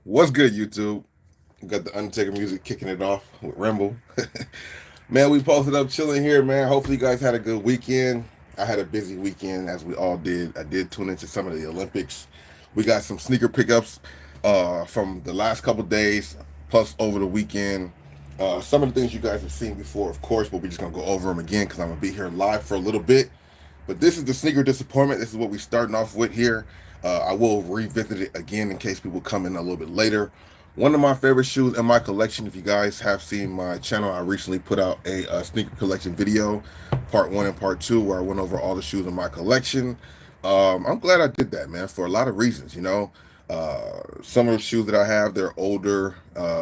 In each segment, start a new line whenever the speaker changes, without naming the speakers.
What's good, YouTube? Got the Undertaker music kicking it off with Rumble. Man, we posted up chilling here, man. Hopefully, you guys had a good weekend. I had a busy weekend, as we all did. I did tune into some of the Olympics. We got some sneaker pickups from the last couple days, plus over the weekend. Some of the things you guys have seen before, of course, but we're just going to go over them again because I'm going to be here live for a little bit. But this is the sneaker disappointment. This is what we're starting off with here. I will revisit it again in case people come in a little bit later. One of my favorite shoes in my collection. If you guys have seen my channel, I recently put out a sneaker collection video, part 1 and part 2, where I went over all the shoes in my collection. I'm glad I did that, man, for a lot of reasons. Some of the shoes that I have, they're older.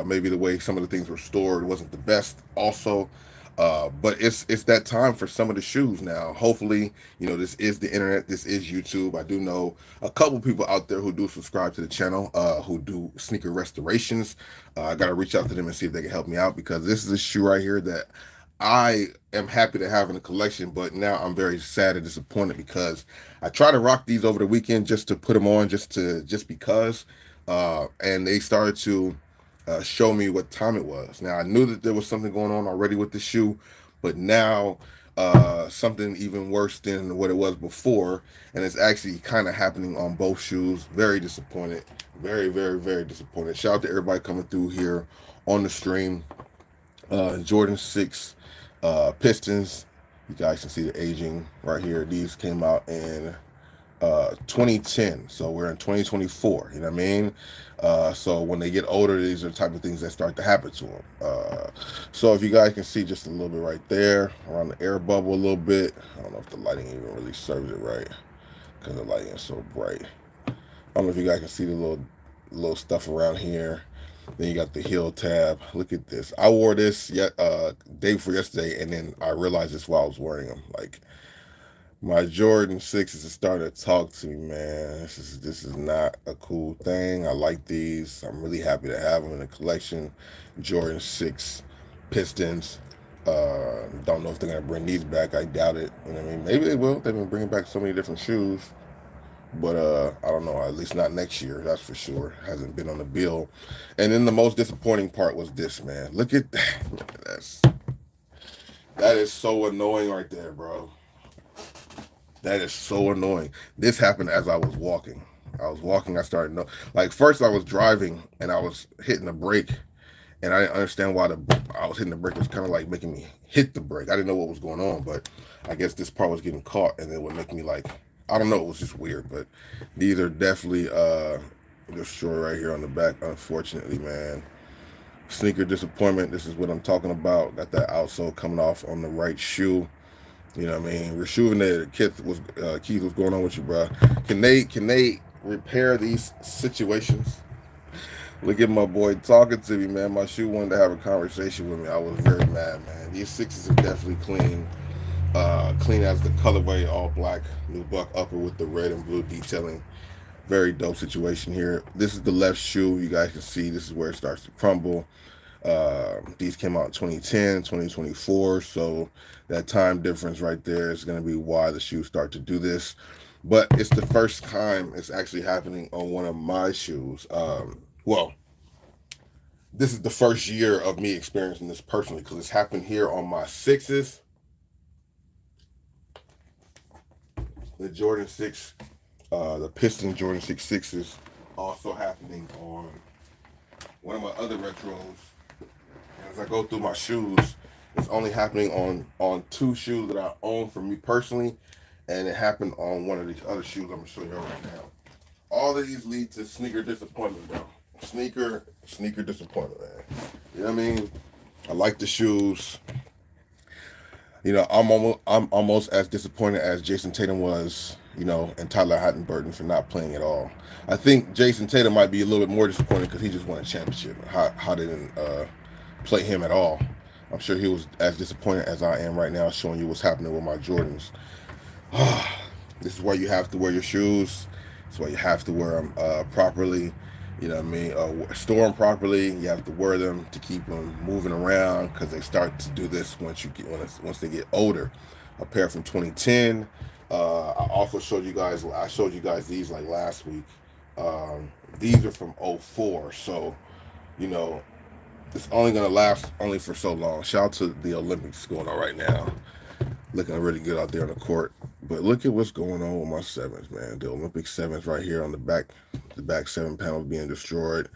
Maybe the way some of the things were stored wasn't the best. Also, but it's that time for some of the shoes now. Hopefully, this is the internet, this is YouTube. I do know a couple people out there who do subscribe to the channel, who do sneaker restorations. I gotta reach out to them and see if they can help me out, because this is a shoe right here that I am happy to have in the collection, but now I'm very sad and disappointed because I try to rock these over the weekend just to put them on, just because, and they started to show me what time it was. Now I knew that there was something going on already with the shoe, but now something even worse than what it was before, and it's actually kind of happening on both shoes. Very disappointed, very, very, very disappointed. Shout out to everybody coming through here on the stream. Jordan 6 Pistons. You guys can see the aging right here. These came out in 2010, so we're in 2024. You know what I mean? So when they get older, these are the type of things that start to happen to them. So if you guys can see just a little bit right there around the air bubble a little bit. I don't know if the lighting even really serves it right because the lighting is so bright. I don't know if you guys can see the little stuff around here. Then you got the heel tab. Look at this. I wore this day before yesterday, and then I realized this while I was wearing them. Like, my Jordan 6s is starting to talk to me, man. This is not a cool thing. I like these. I'm really happy to have them in the collection. Jordan 6 Pistons. Don't know if they're gonna bring these back. I doubt it. You know what I mean? Maybe they will. They've been bringing back so many different shoes. But I don't know, at least not next year, that's for sure. Hasn't been on the bill. And then the most disappointing part was this, man. Look at that. That is so annoying right there, bro. That is so annoying. This happened as I was walking. I started like, first I was driving and I was hitting the brake, and I didn't understand why I was hitting the brake. It was kind of like making me hit the brake. I didn't know what was going on, but I guess this part was getting caught, and it would make me like, I don't know, it was just weird. But these are definitely destroyed right here on the back, unfortunately, man. Sneaker disappointment. This is what I'm talking about. Got that outsole coming off on the right shoe. You know what I mean? Rejuvenated. Keith, what's going on with you, bro? Can they repair these situations? Look at my boy talking to me, man. My shoe wanted to have a conversation with me. I was very mad, man. These 6s are definitely clean. Clean as the colorway, all black, new buck upper with the red and blue detailing. Very dope situation here. This is the left shoe. You guys can see this is where it starts to crumble. These came out in 2010, 2024, so that time difference right there is going to be why the shoes start to do this. But it's the first time it's actually happening on one of my shoes. Well, this is the first year of me experiencing this personally, because it's happened here on my 6s. The Jordan 6, the Pistons Jordan 6 6s, also happening on one of my other retros. And as I go through my shoes, it's only happening on 2 shoes that I own for me personally, and it happened on one of these other shoes I'm gonna show you right now. All of these lead to sneaker disappointment, bro. Sneaker disappointment, man. You know what I mean? I like the shoes. I'm almost as disappointed as Jason Tatum was, and Tyler Hatton for not playing at all. I think Jason Tatum might be a little bit more disappointed because he just won a championship. How didn't play him at all? I'm sure he was as disappointed as I am right now, showing you what's happening with my Jordans. This is why you have to wear your shoes. This is why you have to wear them properly. You know what I mean? Store them properly. You have to wear them to keep them moving around, because they start to do this once they get older. A pair from 2010. I showed you guys these like last week. These are from '04, so you know it's only gonna last only for so long. Shout out to the Olympics going on right now, looking really good out there on the court. But look at what's going on with my sevens, man. The Olympic sevens right here on the back seven panel being destroyed.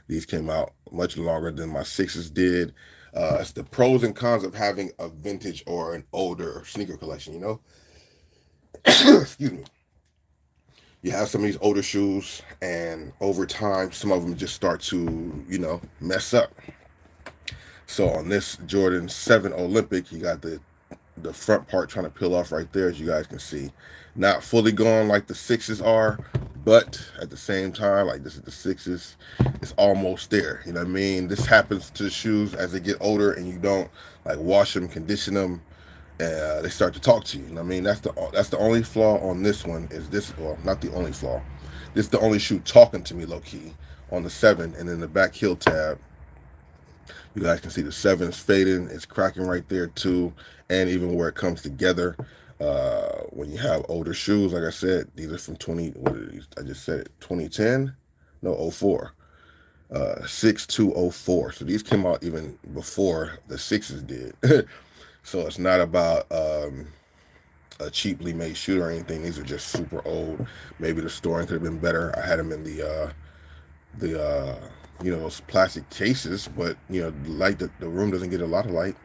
These came out much longer than my sixes did. It's the pros and cons of having a vintage or an older sneaker collection. Excuse me. You have some of these older shoes, and over time, some of them just start to, mess up. So on this Jordan 7 Olympic, you got the front part trying to peel off right there, as you guys can see. Not fully gone like the sixes are, but at the same time, like this is the sixes, it's almost there. You know what I mean? This happens to the shoes as they get older and you don't like wash them, condition them, they start to talk to you. You know what I mean? That's the only flaw on this one is this, well, not the only flaw. This is the only shoe talking to me low key on the 7, and then the back heel tab. You guys can see the 7 is fading, it's cracking right there too, and even where it comes together. When you have older shoes, like I said, these are from 20. What are these? I just said it. 2010, no, '04. 6204. So these came out even before the sixes did. So it's not about a cheaply made shoe or anything. These are just super old. Maybe the storing could have been better. I had them in the those plastic cases, but light the room doesn't get a lot of light.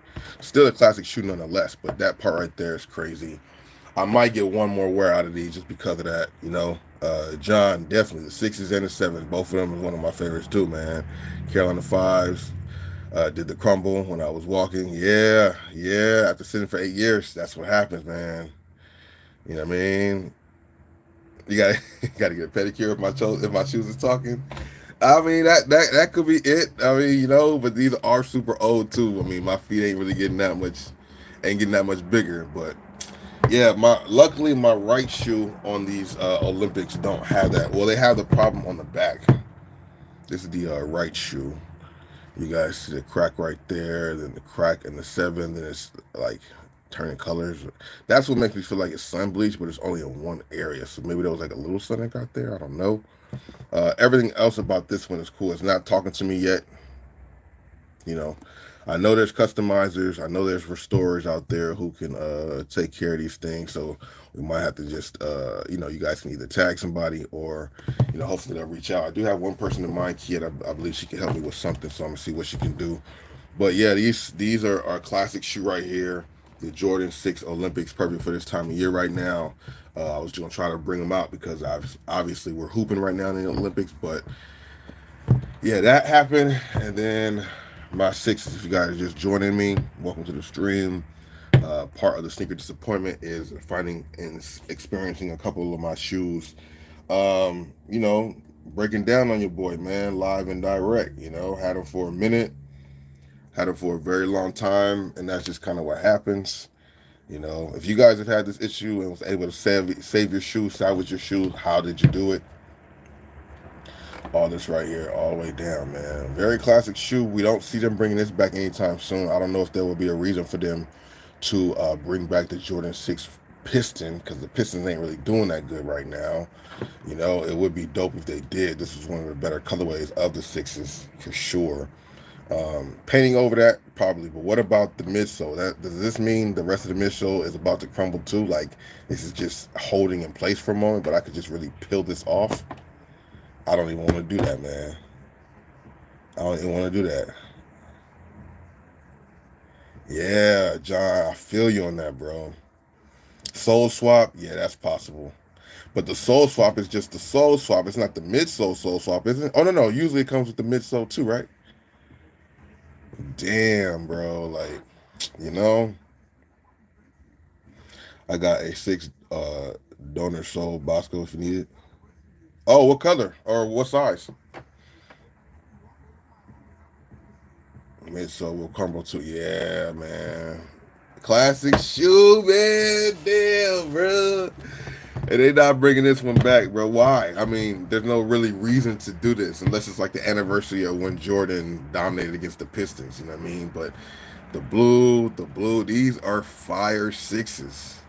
Still a classic shoe nonetheless, but that part right there is crazy. I might get one more wear out of these just because of that. John, definitely the sixes and the sevens, both of them is one of my favorites too, man. Carolina fives, did the crumble when I was walking. Yeah. After sitting for 8 years, that's what happens, man. You know what I mean? You gotta you gotta get a pedicure if my shoes is talking. I mean that could be it. I mean, but these are super old too. I mean, my feet ain't really ain't getting that much bigger. But yeah, luckily my right shoe on these Olympics don't have that. Well, they have the problem on the back. This is the right shoe. You guys see the crack right there, then the crack in the 7, then it's like turning colors. That's what makes me feel like it's sun bleach, but it's only in one area. So maybe there was like a little sun that got there. I don't know. Everything else about this one is cool. It's not talking to me yet. I know there's customizers. I know there's restorers out there who can take care of these things. So we might have to just, you guys can either tag somebody or, hopefully they'll reach out. I do have one person in mind, Kid. I believe she can help me with something, so I'm gonna see what she can do. But yeah, these are our classic shoe right here. The Jordan 6 Olympics, perfect for this time of year right now. I was gonna try to bring them out because obviously we're hooping right now in the Olympics, but yeah, that happened. And then my sixes, if you guys are just joining me, welcome to the stream. Part of the sneaker disappointment is finding and experiencing a couple of my shoes. Breaking down on your boy, man, live and direct. Had them for a minute, had them for a very long time, and that's just kind of what happens. If you guys have had this issue and was able to save your shoes, salvage your shoes, how did you do it? All this right here, all the way down, man. Very classic shoe. We don't see them bringing this back anytime soon. I don't know if there will be a reason for them to bring back the Jordan 6 Piston, because the Pistons ain't really doing that good right now. It would be dope if they did. This is one of the better colorways of the sixes for sure. Painting over that probably, but what about the midsole? Does this mean the rest of the midsole is about to crumble too? Like this is just holding in place for a moment, but I could just really peel this off. I don't even want to do that, man. I don't even want to do that. Yeah, John, I feel you on that, bro. Sole swap, yeah, that's possible. But the sole swap is just the sole swap. It's not the midsole sole swap, isn't it? Oh, no. Usually it comes with the midsole too, right? Damn, bro. Like, you know, I got a 6 donor sole Bossco if you need it. Oh, what color or what size? Midsole will crumble too. Yeah, man. Classic shoe, man. Damn, bro. And they not bringing this one back, bro. Why? I mean, there's no really reason to do this unless it's like the anniversary of when Jordan dominated against the Pistons. You know what I mean? But the blue, these are fire sixes.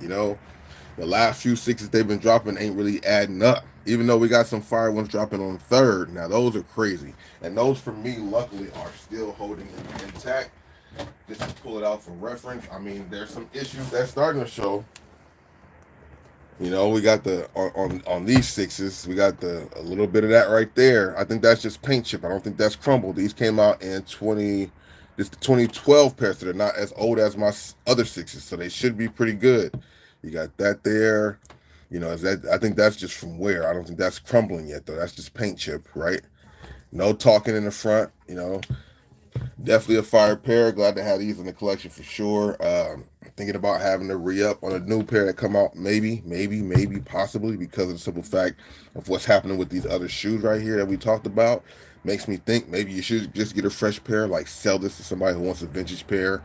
The last few sixes they've been dropping ain't really adding up. Even though we got some fire ones dropping on third. Now those are crazy. And those for me, luckily, are still holding intact. Just to pull it out for reference. I mean, there's some issues that's starting to show. You know, we got the on these sixes, we got the a little bit of that right there. I think that's just paint chip. I don't think that's crumble. These came out in 20, this the 2012 pair, so they're not as old as my other sixes, so they should be pretty good. You got that there. You know, is that I think that's just from wear. I don't think that's crumbling yet though. That's just paint chip, right? No talking in the front. You know, definitely a fire pair. Glad to have these in the collection for sure. Thinking about having to re-up on a new pair that come out, maybe, possibly, because of the simple fact of what's happening with these other shoes right here that we talked about. Makes me think maybe you should just get a fresh pair, like sell this to somebody who wants a vintage pair,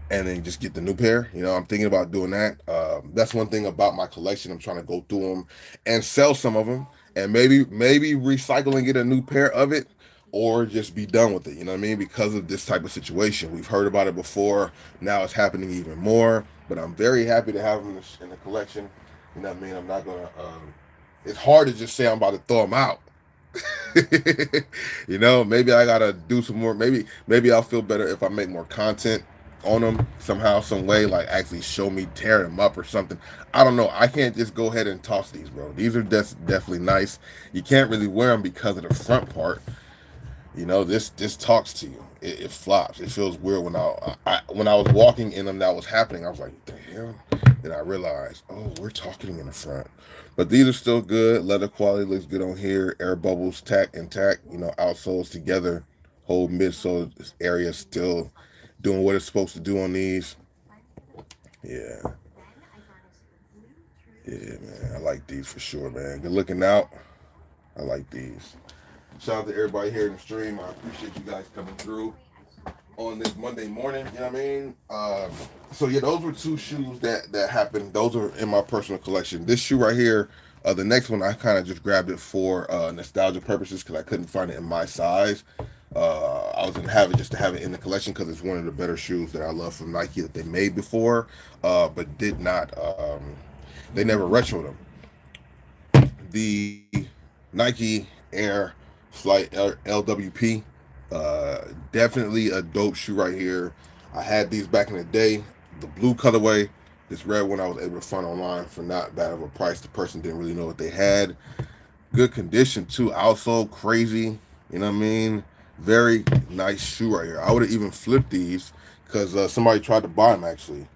and then just get the new pair. You know, I'm thinking about doing that. That's one thing about my collection. I'm trying to go through them and sell some of them, and maybe recycle and get a new pair of it, or just be done with it. You know what I mean? Because of this type of situation, we've heard about it before. Now it's happening even more. But I'm very happy to have them in the collection. You know what I mean? I'm not gonna. It's hard to just say I'm about to throw them out. You know, maybe I gotta do some more. Maybe I'll feel better if I make more content on them somehow, some way, like actually show me tearing them up or something. I don't know. I can't just go ahead and toss these, bro. These are definitely nice. You can't really wear them because of the front part. You know, this talks to you. It flops. It feels weird when I was walking in them. That was happening. I was like, what the hell? Then I realized, oh, we're talking in the front. But these are still good. Leather quality looks good on here. Air bubbles intact. You know, outsoles together. Whole midsole area still doing what it's supposed to do on these. Yeah, yeah, man. I like these for sure, man. Good looking out. I like these. Shout out to everybody here in the stream. I appreciate you guys coming through on this Monday morning. You know what I mean? So yeah, those were two shoes that happened. Those are in my personal collection. This shoe right here, the next one, I kind of just grabbed it for nostalgia purposes because I couldn't find it in my size. I was gonna have it just to have it in the collection because it's one of the better shoes that I love from Nike that they made before, but did not. They never retroed them. The Nike Air Flight LWP. Definitely a dope shoe right here. I had these back in the day. The blue colorway. This red one I was able to find online for not bad of a price. The person didn't really know what they had. Good condition too. Outsole crazy. You know what I mean? Very nice shoe right here. I would have even flipped these because somebody tried to buy them actually.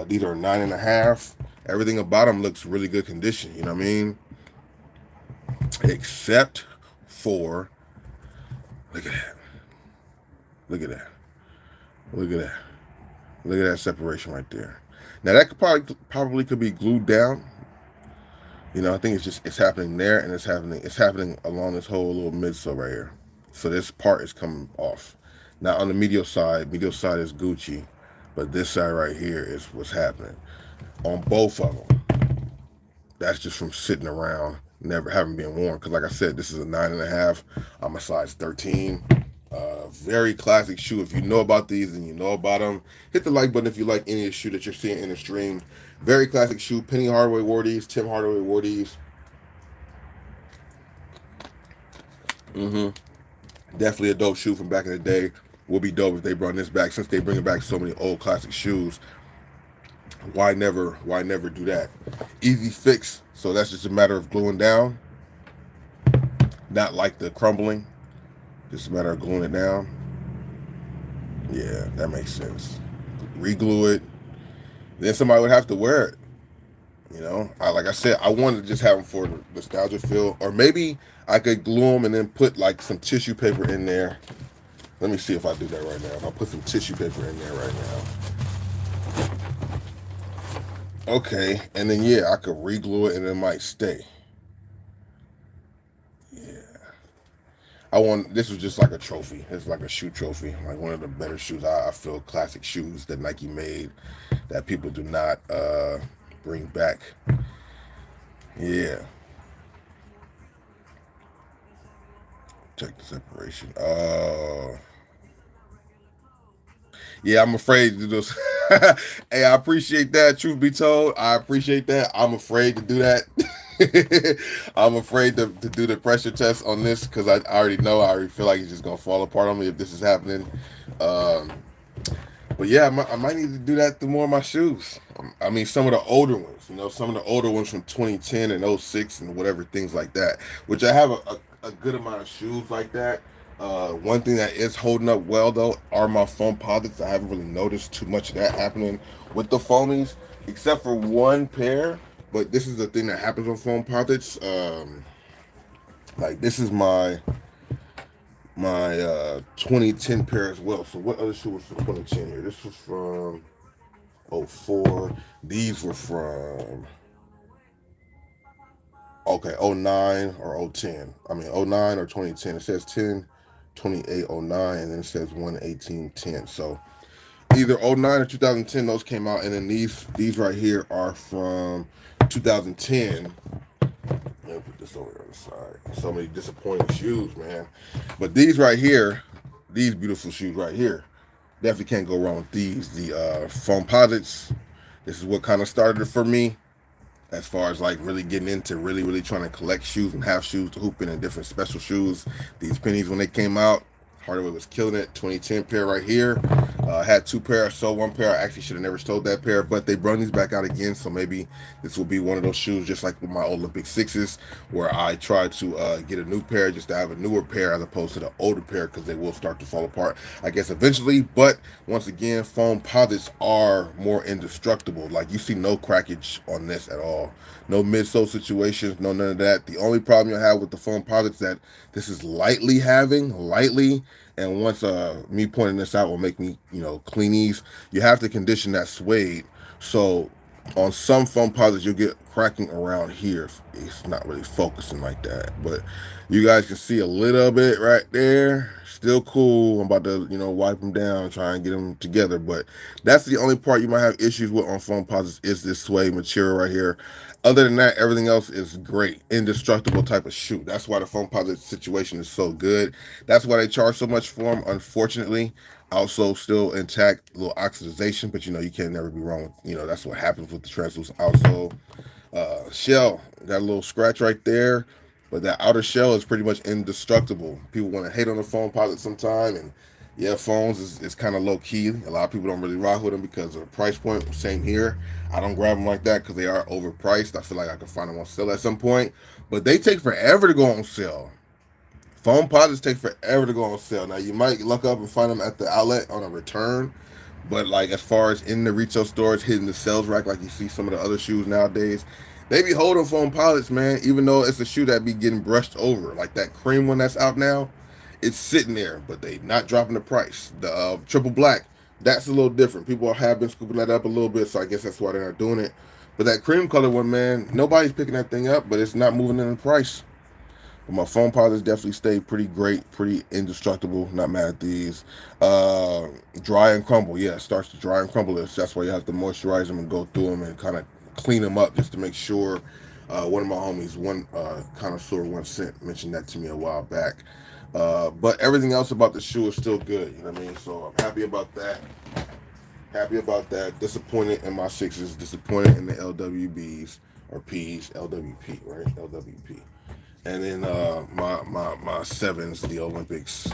These are 9.5. Everything about them looks really good condition. You know what I mean? Except for, look at that. Look at that. Look at that. Look at that separation right there. Now that could probably could be glued down. You know, I think it's happening there, and it's happening along this whole little midsole right here. So this part is coming off. Now on the medial side is Gucci, but this side right here is what's happening on both of them. That's just from sitting around, never having been worn. Because like I said, this is a 9.5. I'm a size 13. Very classic shoe. If you know about these and you know about them, hit the like button if you like any of the shoe that you're seeing in the stream. Very classic shoe. Penny Hardaway wore these. Tim Hardaway wore these. Definitely a dope shoe from back in the day. Would be dope if they brought this back. Since they bringing back so many old classic shoes, why never do that? Easy fix. So that's just a matter of gluing down. Not like the crumbling. Just a matter of gluing it down. Yeah, that makes sense. Re-glue it. Then somebody would have to wear it. You know, like I said, I wanted to just have them for the nostalgia feel, or maybe I could glue them and then put like some tissue paper in there. Let me see if I do that right now. If I put some tissue paper in there right now. Okay, and then yeah, I could re-glue it and it might stay. Yeah. This was just like a trophy. It's like a shoe trophy, like one of the better shoes. I feel classic shoes that Nike made that people do not bring back. Yeah. Check the separation. Yeah, I'm afraid to do this. Hey, I appreciate that. Truth be told, I appreciate that. I'm afraid to do that. I'm afraid to do the pressure test on this because I already know. I already feel like it's just gonna fall apart on me if this is happening. Um, but yeah, I might need to do that to more of my shoes. I mean, some of the older ones, some of the older ones from 2010 and '06 and whatever, things like that, which I have a good amount of shoes like that. One thing that is holding up well, though, are my Foamposites. I haven't really noticed too much of that happening with the foamies, except for one pair. But this is the thing that happens with Foamposites. Like, this is my 2010 pair as well. So what other shoe was from 2010 here? This was from '04. These were from okay '09 or '10. I mean '09 or 2010. It says 10, 28, '09, and then it says 1/18/10. So either '09 or 2010, those came out, and then these right here are from 2010. Let me put this over on the side. So many disappointing shoes, man. But these right here, these beautiful shoes right here, definitely can't go wrong with these. The Foamposites. This is what kind of started it for me, as far as like really getting into really trying to collect shoes and have shoes to hoop in and different special shoes. These pennies when they came out, Hardaway was killing it. 2010 pair right here. Had two pair. I sold one pair. I actually should have never sold that pair, but they brought these back out again. So maybe this will be one of those shoes, just like with my Olympic sixes, where I try to get a new pair just to have a newer pair as opposed to the older pair because they will start to fall apart, I guess, eventually. But once again, Foamposites are more indestructible. Like you see no crackage on this at all. No midsole situations, no none of that. The only problem you have with the Foamposites that this is lightly, and once me pointing this out will make me clean these. You have to condition that suede. So on some Foamposites you'll get cracking around here. It's not really focusing like that, but you guys can see a little bit right there. Still cool. I'm about to wipe them down, try and get them together, but that's the only part you might have issues with on Foamposites is this suede material right here. Other than that, everything else is great. Indestructible type of shoe. That's why the Foamposite situation is so good. That's why they charge so much for them, unfortunately. Also, still intact, a little oxidization, but you can't never be wrong with, that's what happens with the translucent outsole. Shell, got a little scratch right there, but that outer shell is pretty much indestructible. People want to hate on the Foamposite sometime, and yeah, phones is kind of low key. A lot of people don't really rock with them because of the price point. Same here. I don't grab them like that because they are overpriced. I feel like I can find them on sale at some point, but they take forever to go on sale. Foamposites take forever to go on sale. Now you might look up and find them at the outlet on a return, but like as far as in the retail stores, hitting the sales rack, like you see some of the other shoes nowadays, they be holding Foamposites, man. Even though it's a shoe that be getting brushed over, like that cream one that's out now, it's sitting there, but they not dropping the price. The triple black, that's a little different. People have been scooping that up a little bit, so I guess that's why they're not doing it. But that cream color one, man, nobody's picking that thing up, but it's not moving in the price. But my Foamposites definitely stay pretty great, pretty indestructible. Not mad at these. Dry and crumble. Yeah, it starts to dry and crumble. That's why you have to moisturize them and go through them and kind of clean them up just to make sure. One of my homies, one connoisseur, 1 cent, mentioned that to me a while back. But everything else about the shoe is still good. You know what I mean? So I'm happy about that. Happy about that. Disappointed in my sixes. Disappointed in the LWBs or Ps. LWP, right? LWP. And then my sevens, the Olympics,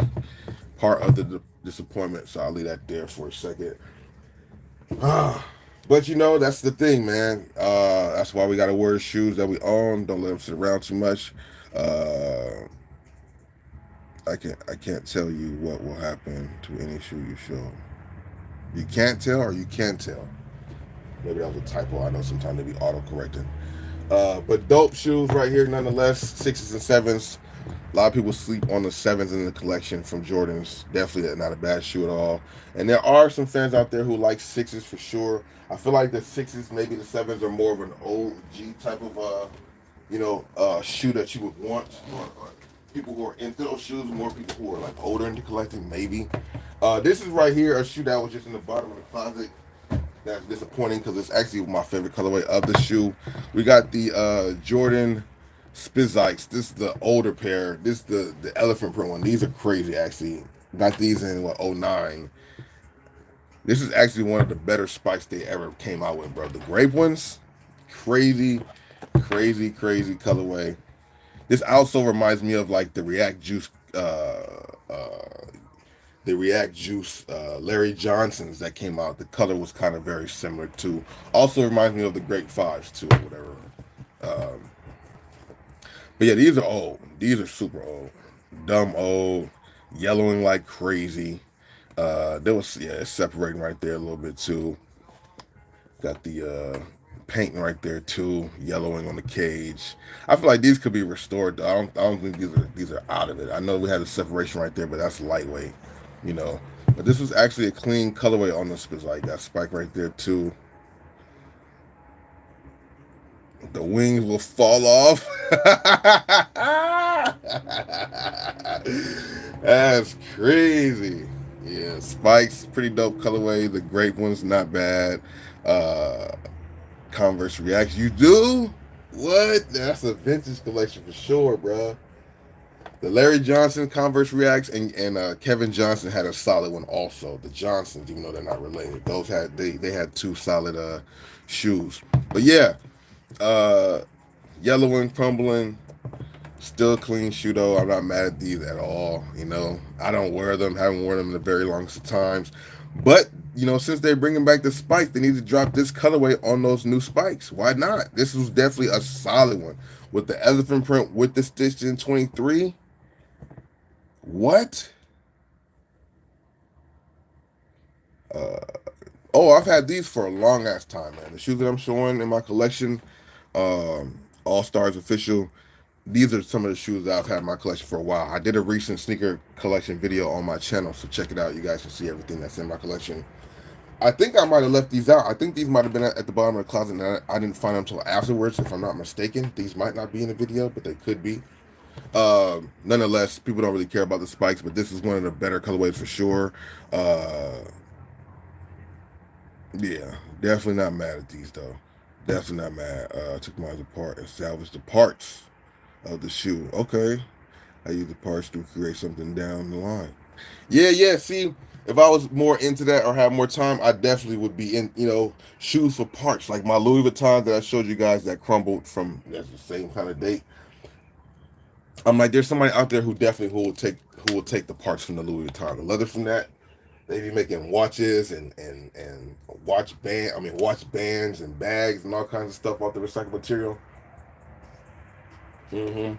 part of the disappointment. So I'll leave that there for a second. But that's the thing, man. That's why we gotta wear the shoes that we own. Don't let them sit around too much. I can't tell you what will happen to any shoe you show. You can't tell or you can tell. Maybe that was a typo. I know sometimes they be auto correcting. But dope shoes right here, nonetheless. Sixes and sevens. A lot of people sleep on the sevens in the collection from Jordans. Definitely not a bad shoe at all. And there are some fans out there who like sixes for sure. I feel like the sixes, maybe the sevens, are more of an OG type of shoe that you would want. Or people who are into those shoes, more people who are like older into collecting, maybe. This is right here a shoe that was just in the bottom of the closet. That's disappointing because it's actually my favorite colorway of the shoe. We got the Jordan Spizikes. This is the older pair. This is the elephant print one. These are crazy, actually. Got these in '09. This is actually one of the better spikes they ever came out with, bro. The grape ones, crazy, crazy colorway. This also reminds me of like the React Juice Larry Johnsons that came out. The color was kind of very similar too. Also reminds me of the Grape Fives too, or whatever. Um, but yeah, these are old. These are super old, dumb old, yellowing like crazy. There was it's separating right there a little bit too. Got the painting right there too, yellowing on the cage. I feel like these could be restored. Though. I don't think these are out of it. I know we had a separation right there, but that's lightweight, you know. But this was actually a clean colorway on the Spizike. That spike right there too. The wings will fall off. That's crazy. Yeah, spikes, pretty dope colorway. The grape one's not bad. Uh, Converse Reacts. You do? What? That's a vintage collection for sure, bro. The Larry Johnson Converse Reacts and Kevin Johnson had a solid one also. The Johnsons, even though they're not related, those had they had two solid shoes. But yeah, uh, yellowing, crumbling, still a clean shoe though. I'm not mad at these at all. You know, I don't wear them. Haven't worn them in a very long times. But you know, since they're bringing back the spikes, they need to drop this colorway on those new spikes. Why not? This was definitely a solid one with the elephant print with the stitched in 23. What? Uh, oh, I've had these for a long ass time, man. The shoes that I'm showing in my collection, All Stars official. These are some of the shoes that I've had in my collection for a while. I did a recent sneaker collection video on my channel, so check it out. You guys can see everything that's in my collection. I think I might have left these out. I think these might have been at the bottom of the closet, and I didn't find them until afterwards, if I'm not mistaken. These might not be in the video, but they could be. Nonetheless, people don't really care about the spikes, but this is one of the better colorways for sure. Uh, yeah, definitely not mad at these though. Definitely not mad. Took mine apart and salvaged the parts of the shoe. Okay, I use the parts to create something down the line. Yeah. See, if I was more into that or had more time, I definitely would be in, shoes for parts. Like my Louis Vuitton that I showed you guys that crumbled from that's the same kind of date. I'm like, there's somebody out there who will take the parts from the Louis Vuitton, the leather from that. They be making watches and watch bands and bags and all kinds of stuff off the recycled material. hmm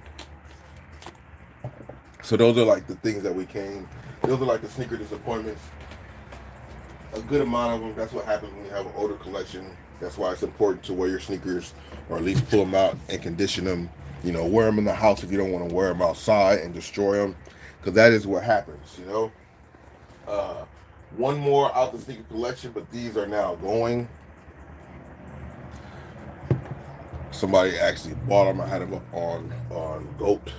So those are like the things that we came. Those are like the sneaker disappointments. A good amount of them. That's what happens when you have an older collection. That's why it's important to wear your sneakers, or at least pull them out and condition them. Wear them in the house if you don't want to wear them outside and destroy them, because that is what happens. Uh, one more out the sneaker collection, but these are now going. Somebody actually bought them. I had them up on Goat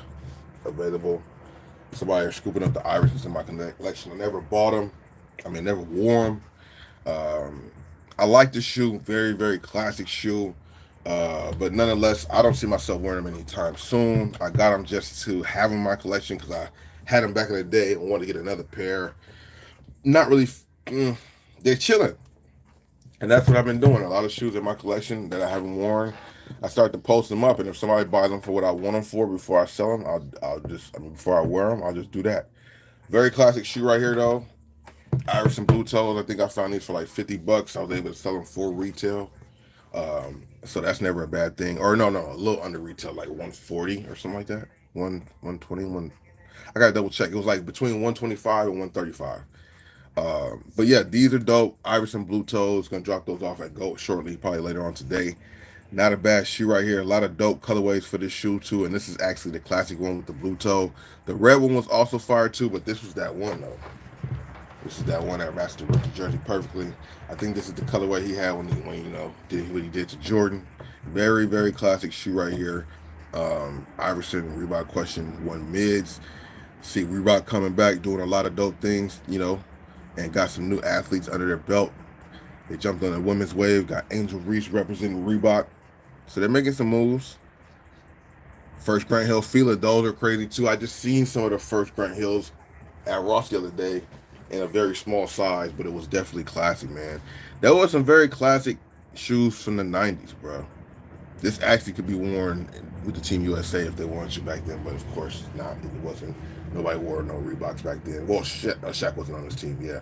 available. Somebody is scooping up the Iversons in my collection. I never bought them. Never wore them. I like the shoe, very, very classic shoe. But nonetheless, I don't see myself wearing them anytime soon. I got them just to have them in my collection because I had them back in the day and wanted to get another pair. Not really, they're chilling. And that's what I've been doing. A lot of shoes in my collection that I haven't worn, I start to post them up. And if somebody buys them for what I want them for before I sell them, before I wear them, I'll just do that. Very classic shoe right here, though. Iverson blue toes. I think I found these for like $50. I was able to sell them for retail. So that's never a bad thing. Or no, a little under retail, like 140 or something like that. 120, I gotta double check. It was like between 125 and 135. But yeah, these are dope. Iverson blue toes. Gonna drop those off at Goat shortly, probably later on today. Not a bad shoe right here. A lot of dope colorways for this shoe too. And this is actually the classic one with the blue toe. The red one was also fire too, but this was that one though. This is that one that matched the rookie jersey perfectly. I think this is the colorway he had when did what he did to Jordan. Very, very classic shoe right here. Iverson, Reebok Question, won mids. See Reebok coming back, doing a lot of dope things, and got some new athletes under their belt. They jumped on the women's wave, got Angel Reese representing Reebok. So they're making some moves. First Grant Hill Fila, those are crazy too. I just seen some of the first Grant Hills at Ross the other day. in a very small size, but it was definitely classic, man. There was some very classic shoes from the 90s, bro. This actually could be worn with the Team USA if they wanted to back then, but of course not. It wasn't. Nobody wore no Reeboks back then. Well, Shaq wasn't on this team, yeah.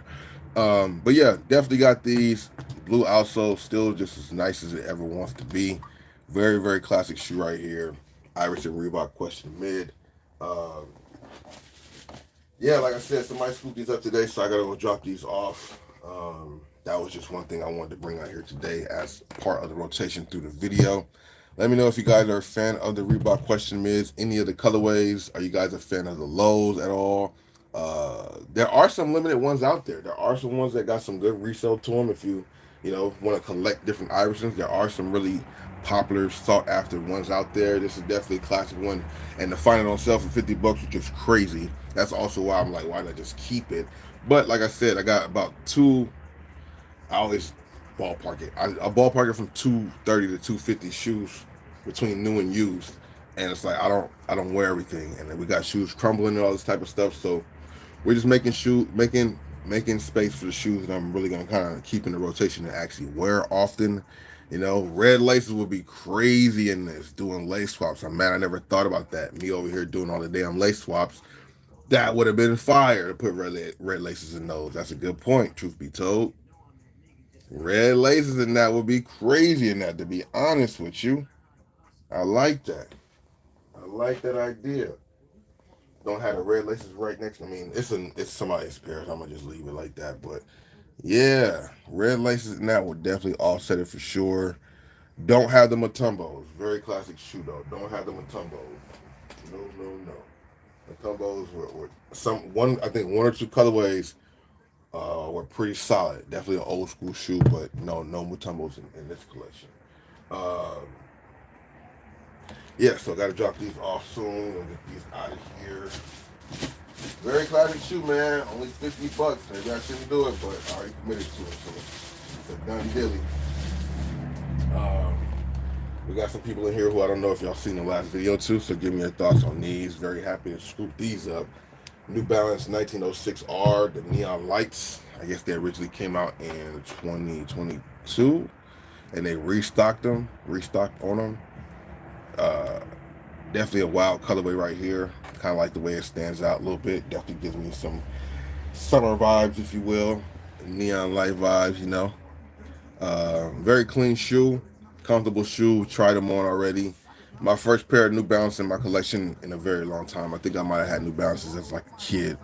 But yeah, definitely got these. Blue outsole, still just as nice as it ever wants to be. Very, very classic shoe right here. Iverson Reebok Question mid. Um, yeah, like I said, somebody scooped these up today, so I gotta go drop these off. That was just one thing I wanted to bring out here today as part of the rotation through the video. Let me know if you guys are a fan of the Reebok Question mids, any of the colorways. Are you guys a fan of the lows at all? There are some limited ones out there. There are some ones that got some good resale to them. If you want to collect different Iversons, there are some really popular, sought after ones out there. This is definitely a classic one, and to find it on sale for $50, which is crazy. That's also why I'm like, why not just keep it? But like I said, I got about two. I always ballpark it. I ballpark it from 230 to 250 shoes between new and used, and it's like I don't wear everything, and then we got shoes crumbling and all this type of stuff. So we're just making space for the shoes that I'm really gonna kind of keep in the rotation and actually wear often. Red laces would be crazy in this, doing lace swaps. I'm mad I never thought about that. Me over here doing all the damn lace swaps. That would have been fire to put red laces in those. That's a good point, truth be told. Red laces in that would be crazy in that, to be honest with you. I like that. I like that idea. Don't have the red laces right next to me. I mean, it's somebody's pair, so I'm gonna just leave it like that. But yeah, red laces in that would definitely offset it for sure. Don't have the Matumbos. Very classic shoe though. Don't have the Matumbos. No, no, no. Matumbos were I think one or two colorways were pretty solid. Definitely an old school shoe, but no Matumbos in this collection. Um, yeah, so I gotta drop these off soon and get these out of here. Very classic shoe, man. Only $50. Maybe I shouldn't do it, but I already committed to it, so it's a done deal. We got some people in here who I don't know if y'all seen the last video too, so give me your thoughts on these. Very happy to scoop these up. New Balance 1906R, the neon lights. I guess they originally came out in 2022, and they restocked on them. Definitely a wild colorway right here. Kind of like the way it stands out a little bit. Definitely gives me some summer vibes, if you will. Neon light vibes. Very clean shoe. Comfortable shoe. Tried them on already. My first pair of New Balance in my collection in a very long time. I think I might have had New Balances as like a kid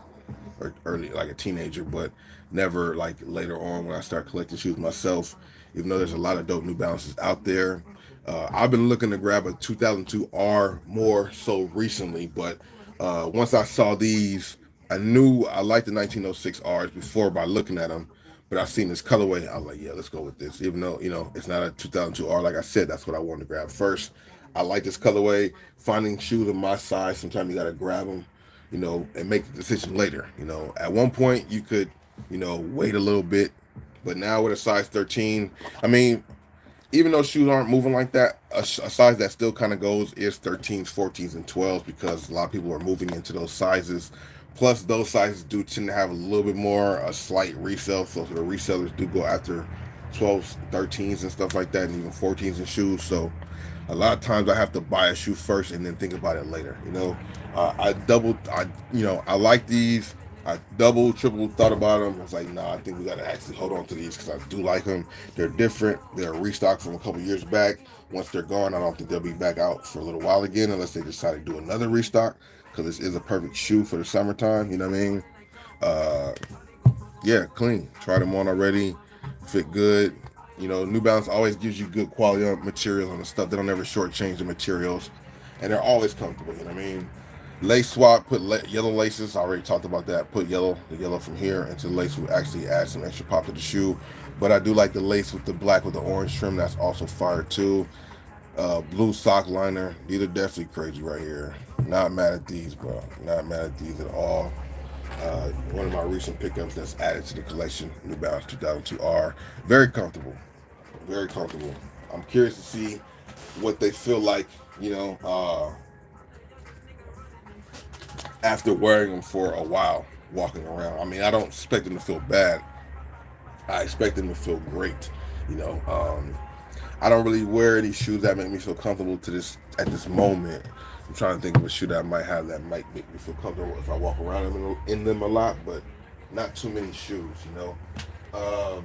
or early, like a teenager, but never like later on when I started collecting shoes myself. Even though there's a lot of dope New Balances out there, I've been looking to grab a 2002R more so recently. But once I saw these, I knew I liked the 1906Rs before by looking at them. But I seen this colorway, I was like, yeah, let's go with this. Even though it's not a 2002R, like I said, that's what I wanted to grab first. I like this colorway. Finding shoes of my size, sometimes you gotta grab them, and make the decision later. At one point you could, wait a little bit, but now with a size 13, I mean, even though shoes aren't moving like that, a size that still kind of goes is 13s, 14s, and 12s because a lot of people are moving into those sizes. Plus, those sizes do tend to have a little bit more a slight resale, so the resellers do go after 12s, 13s, and stuff like that, and even 14s in shoes. So a lot of times I have to buy a shoe first and then think about it later. I like these. I double, triple thought about them. I was like, nah, I think we gotta actually hold on to these because I do like them. They're different. They're a restock from a couple years back. Once they're gone, I don't think they'll be back out for a little while again unless they decide to do another restock because this is a perfect shoe for the summertime. You know what I mean? Uh, yeah, clean. Tried them on already. Fit good. New Balance always gives you good quality materials on the stuff. They don't ever shortchange the materials, and they're always comfortable. You know what I mean? Lace swap, put yellow laces. I already talked about that. Put the yellow from here into the lace will actually add some extra pop to the shoe. But I do like the lace with the black with the orange trim. That's also fire too. Blue sock liner. These are definitely crazy right here. Not mad at these, bro. Not mad at these at all. One of my recent pickups that's added to the collection, New Balance 2002R. Very comfortable. Very comfortable. I'm curious to see what they feel like, after wearing them for a while. walking around. I mean, I don't expect them to feel bad. I expect them to feel great. You know, I don't really wear any shoes that make me feel comfortable to this at this moment. I'm trying to think of a shoe that I might have that might make me feel comfortable if I walk around in them a lot, but not too many shoes. You know.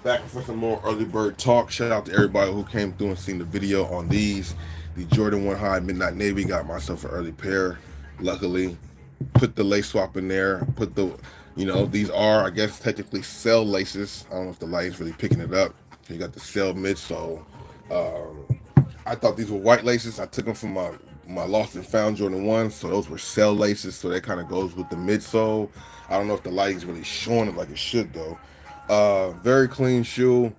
Back for some more early bird talk. Shout out to everybody who came through and seen the video on these. The Jordan 1 High Midnight Navy, got myself an early pair. Luckily, put the lace swap in there. Put the, these are, I guess, technically cell laces. I don't know if the light is really picking it up. You got the cell midsole. I thought these were white laces. I took them from my lost and found Jordan 1, so those were cell laces, so that kind of goes with the midsole. I don't know if the lighting's really showing it like it should, though. Very clean shoe.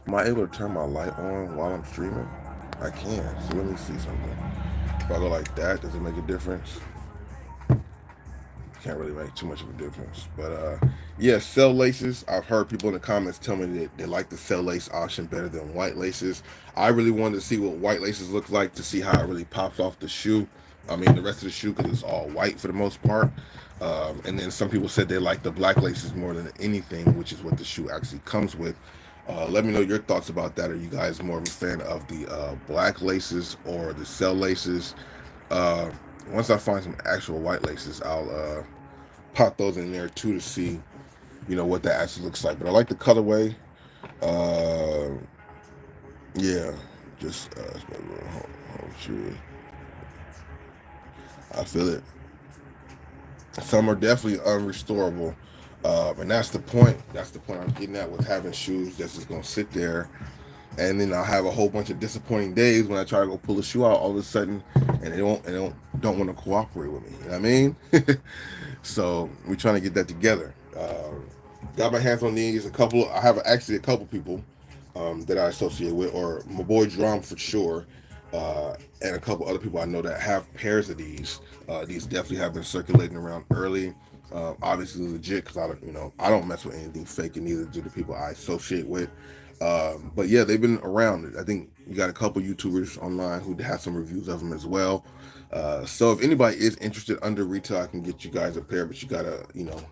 Am I able to turn my light on while I'm streaming? I can. So let me see something. If I go like that, does it make a difference? Can't really make too much of a difference. But yeah, cell laces. I've heard people in the comments tell me that they like the cell lace option better than white laces. I really wanted to see what white laces look like to see how it really pops off the shoe. I mean, the rest of the shoe, because it's all white for the most part. And then some people said they like the black laces more than anything, which is what the shoe actually comes with. Let me know your thoughts about that. Are you guys more of a fan of the black laces or the cell laces? Uh, Once I find some actual white laces, I'll pop those in there too to see, what that actually looks like. But I like the colorway. Uh, yeah, just I feel it. Some are definitely unrestorable. And that's the point. That's the point I'm getting at with having shoes that's just gonna sit there, and then I'll have a whole bunch of disappointing days when I try to go pull a shoe out all of a sudden, and they don't want to cooperate with me. You know what I mean? So we're trying to get that together. Got my hands on these. I have actually a couple people that I associate with, or my boy Drum for sure, and a couple other people I know that have pairs of these. These definitely have been circulating around early. Obviously legit, because I don't mess with anything fake, and neither do the people I associate with. But yeah, they've been around. I think you got a couple YouTubers online who have some reviews of them as well. So if anybody is interested under retail, I can get you guys a pair, but you gotta,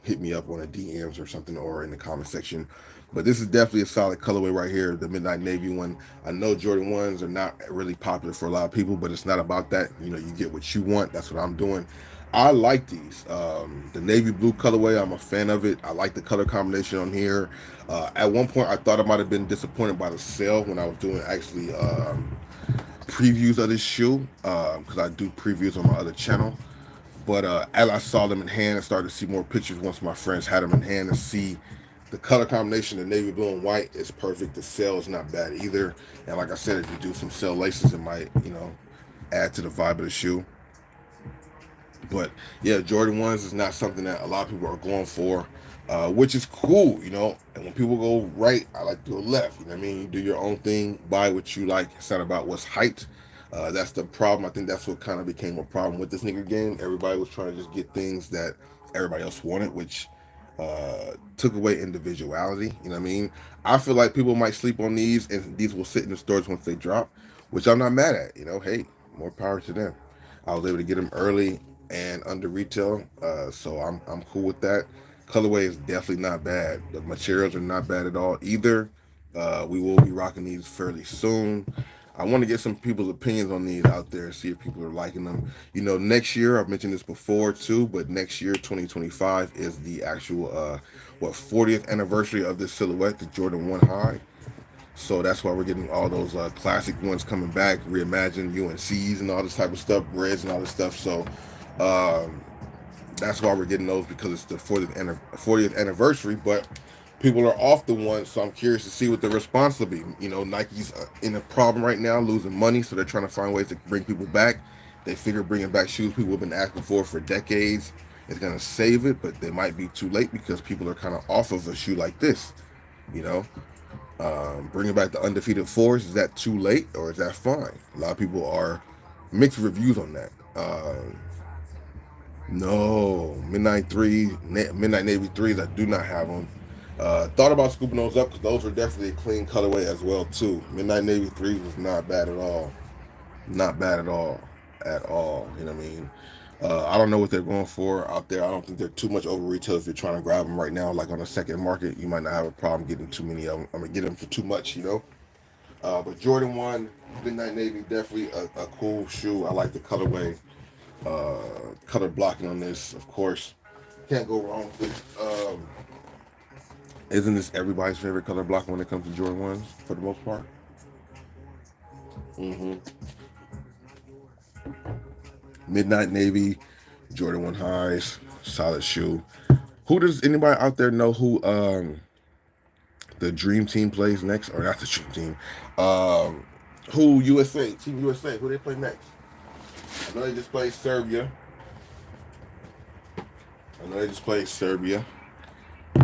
hit me up on a DMs or something, or in the comment section. But this is definitely a solid colorway right here, the Midnight Navy one. I know Jordan 1s are not really popular for a lot of people, but it's not about that. You get what you want. That's what I'm doing. I like these. The navy blue colorway, I'm a fan of it. I like the color combination on here. At one point, I thought I might have been disappointed by the sale when I was doing actually previews of this shoe, because I do previews on my other channel. But as I saw them in hand and started to see more pictures once my friends had them in hand, and see the color combination of navy blue and white is perfect. The sale is not bad either. And like I said, if you do some cell laces, it might, add to the vibe of the shoe. But yeah, Jordan 1s is not something that a lot of people are going for, which is cool, And when people go right, I like to go left. You know what I mean? You do your own thing, buy what you like. It's not about what's hyped. That's the problem. I think that's what kind of became a problem with this sneaker game. Everybody was trying to just get things that everybody else wanted, which took away individuality. You know what I mean? I feel like people might sleep on these, and these will sit in the stores once they drop, which I'm not mad at. Hey, more power to them. I was able to get them early and under retail, so I'm cool with that. Colorway is definitely not bad. The materials are not bad at all either. We will be rocking these fairly soon. I want to get some people's opinions on these out there, see if people are liking them. Next year, I've mentioned this before too, but next year, 2025, is the actual 40th anniversary of this silhouette, the Jordan 1 High. So that's why we're getting all those classic ones coming back, reimagined UNCs and all this type of stuff, reds and all this stuff. So that's why we're getting those, because it's the 40th anniversary. But people are off the ones, so I'm curious to see what the response will be. Nike's in a problem right now, losing money, so they're trying to find ways to bring people back. They figure bringing back shoes people have been asking for decades is going to save it, but they might be too late because people are kind of off of a shoe like this. Bringing back the undefeated force, is that too late or is that fine? A lot of people are mixed reviews on that. No, Midnight Navy 3s, I do not have them. Thought about scooping those up because those were definitely a clean colorway as well too. Midnight Navy 3s was not bad at all. Not bad at all. At all. You know what I mean? I don't know what they're going for out there. I don't think they're too much over retail. If you're trying to grab them right now, like on the second market, you might not have a problem getting too many of them. I mean, get them for too much, you know. But Jordan 1 Midnight Navy, definitely a cool shoe. I like the colorway, color blocking on this, of course. Can't go wrong with isn't this everybody's favorite color block when it comes to Jordan 1s for the most part? hmm Midnight Navy, Jordan 1 highs, solid shoe. Who does anybody out there know who the Dream Team plays next? Or not the Dream Team. Who USA, Team USA, who they play next? I know they just played Serbia.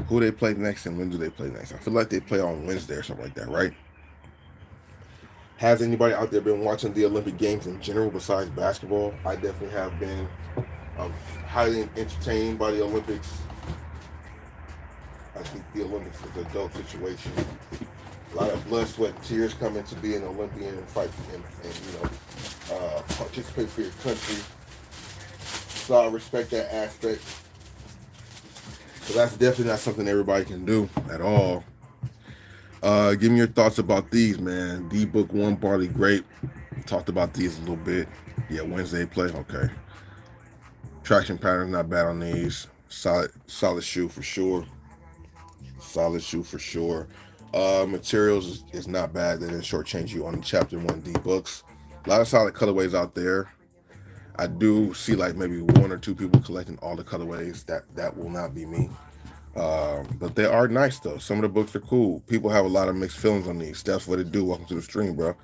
Who they play next and when do they play next? I feel like they play on Wednesday or something like that, right? Has anybody out there been watching the Olympic Games in general besides basketball? I definitely have been. I'm highly entertained by the Olympics. I think the Olympics is a dope situation. A lot of blood, sweat, and tears come into being an Olympian and fight and participate for your country. So I respect that aspect. So that's definitely not something everybody can do at all. Give me your thoughts about these, man. D-Book 1 Barley Grape. Talked about these a little bit. Yeah, Wednesday play. Okay. Traction pattern not bad on these. Solid shoe for sure. Materials is not bad. They didn't shortchange you on the Chapter 1 D-Books. A lot of solid colorways out there. I do see like maybe one or two people collecting all the colorways. That will not be me. But they are nice though. Some of the books are cool. People have a lot of mixed feelings on these. That's what it do. Welcome to the stream, bro.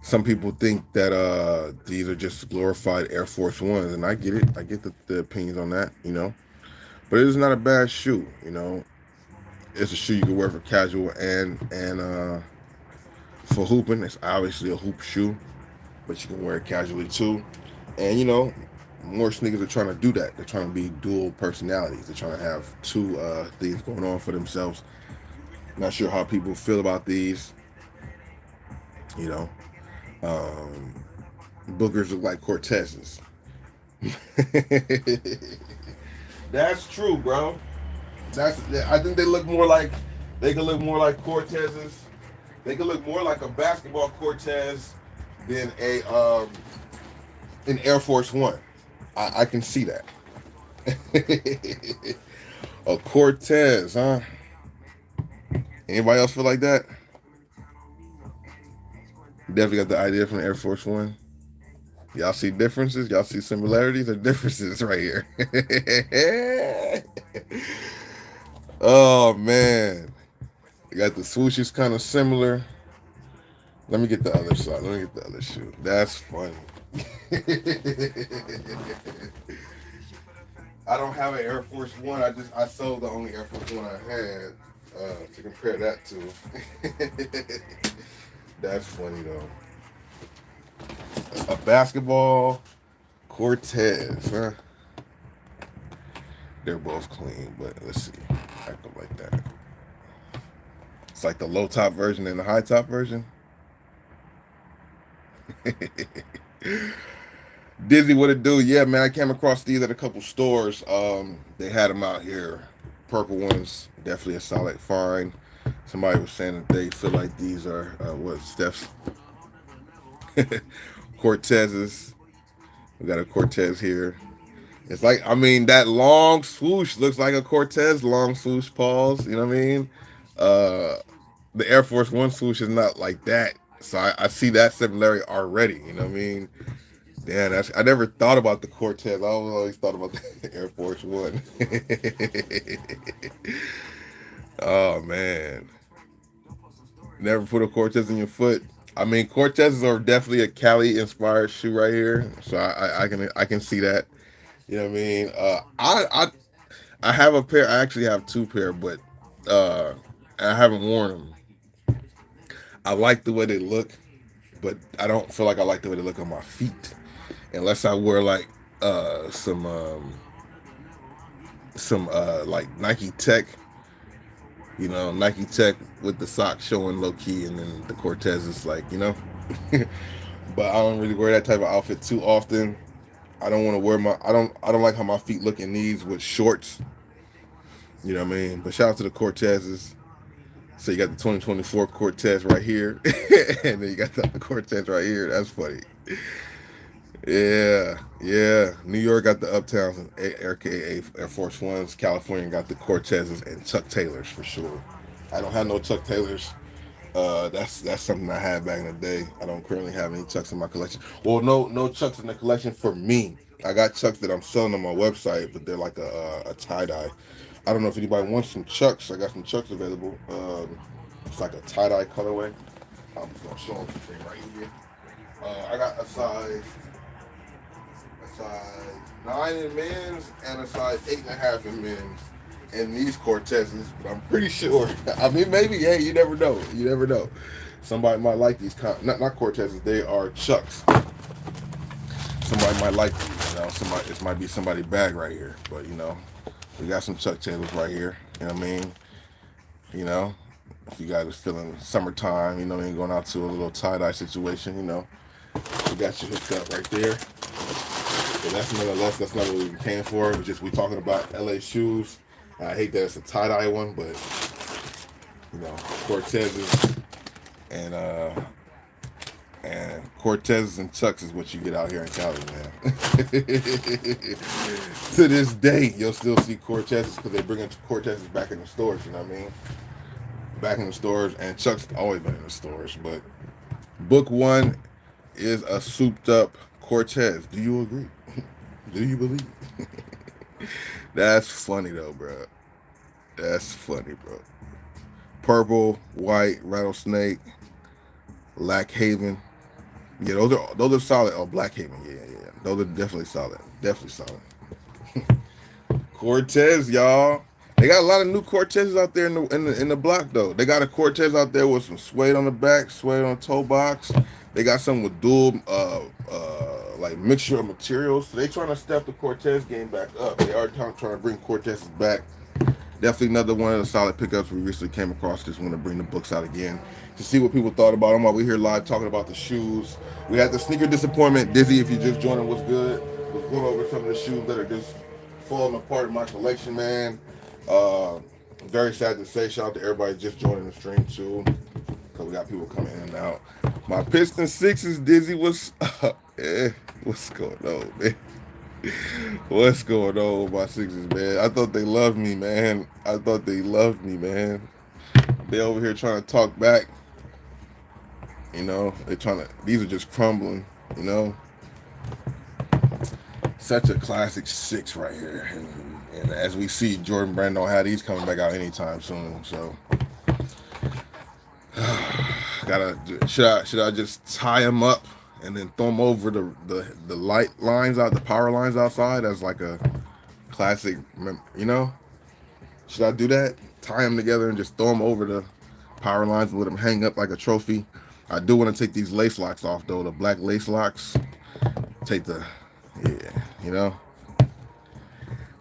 Some people think that these are just glorified Air Force Ones, and I get it. I get the opinions on that, you know. But it is not a bad shoe, you know. It's a shoe you can wear for casual and for hooping. It's obviously a hoop shoe, but you can wear it casually too. And you know, more sneakers are trying to do that. They're trying to be dual personalities. They're trying to have two things going on for themselves. Not sure how people feel about these. You know, Bookers look like Cortezes. That's true, bro. I think they look more like they could look more like Cortezes. They could look more like a basketball Cortez than an Air Force One. I can see that. A Cortez, huh? Anybody else feel like that? Definitely got the idea from the Air Force One. Y'all see differences? Y'all see similarities or differences right here? Oh man, you got the swooshes kind of similar. Let me get the other side. Let me get the other shoe. That's funny. I don't have an Air Force One. I sold the only Air Force One I had to compare that to. That's funny though. A basketball Cortez, huh? They're both clean, but let's see. Act up like that. It's like the low top version and the high top version. Dizzy, what it do? Yeah, man, I came across these at a couple stores. They had them out here. Purple ones, definitely a solid find. Somebody was saying that they feel like these are what Steph's Cortezes. We got a Cortez here. It's like, I mean, that long swoosh looks like a Cortez long swoosh, pause. You know what I mean? Uh, the Air Force One swoosh is not like that. So I see that similarity already. You know what I mean? Damn, I never thought about the Cortez. I always thought about the Air Force One. Oh, man. Never put a Cortez in your foot. I mean, Cortezes are definitely a Cali-inspired shoe right here. So I can see that. You know what I mean? I have a pair. I actually have two pair, but I haven't worn them. I like the way they look, but I don't feel like I like the way they look on my feet, unless I wear like some like Nike Tech. You know, Nike Tech with the socks showing low key, and then the Cortez is like, you know. But I don't really wear that type of outfit too often. I don't want to wear my I don't like how my feet look in these with shorts. You know what I mean? But shout out to the Cortezes. So you got the 2024 Cortez right here, and then you got the Cortez right here. That's funny. Yeah, yeah. New York got the Uptowns and aka Air Force Ones. California got the Cortezes and Chuck Taylors for sure. I don't have no Chuck Taylors. That's something I had back in the day. I don't currently have any Chucks in my collection. Well, no Chucks in the collection for me. I got Chucks that I'm selling on my website, but they're like a tie dye. I don't know if anybody wants some Chucks. I got some Chucks available. It's like a tie dye colorway. I'm just gonna show them something right here. I got a size 9 in men's and a size 8.5 in men's. And these Cortezes, but I'm pretty sure. I mean, maybe. Hey, you never know. You never know. Somebody might like these. Not Cortezes. They are Chucks. Somebody might like these. You know, this might be somebody's bag right here. But you know, we got some Chuck Taylors right here. You know what I mean? You know, if you guys are feeling summertime, you know, and going out to a little tie dye situation, you know, we got you hooked up right there. So that's not what we came for. It's just we talking about LA shoes. I hate that it's a tie-dye one, but you know, Cortezes and Cortezes and Chucks is what you get out here in Cali, man. To this day, you'll still see Cortezes because they bring Cortezes back in the stores. You know what I mean? Back in the stores, and Chucks always been in the stores. But book one is a souped-up Cortez. Do you agree? Do you believe? That's funny though, bro. That's funny, bro. Purple, white, rattlesnake, Black Haven. Yeah, those are solid. Oh, Black Haven. Yeah. Those are definitely solid. Definitely solid. Cortez, y'all. They got a lot of new Cortezes out there in the block though. They got a Cortez out there with some suede on the back, suede on the toe box. They got some with dual like mixture of materials. So they trying to step the Cortez game back up. They are trying to bring Cortezes back. Definitely another one of the solid pickups we recently came across. Just want to bring the books out again to see what people thought about them while we're here live talking about the shoes. We had the sneaker disappointment. Dizzy, if you just joining, what's good? We're going over some of the shoes that are just falling apart in my collection, man. Very sad to say. Shout out to everybody just joining the stream too, because we got people coming in and out. My Pistons sixes, Dizzy, what's going on, man? What's going on with my sixes, man? I thought they loved me, man. They over here trying to talk back. You know, these are just crumbling, you know. Such a classic six right here. And as we see, Jordan Brand don't have these coming back out anytime soon. So, should I just tie them up and then throw them over the light lines out, the power lines outside as like a classic, you know? Should I do that? Tie them together and just throw them over the power lines and let them hang up like a trophy. I do want to take these lace locks off though, the black lace locks. You know.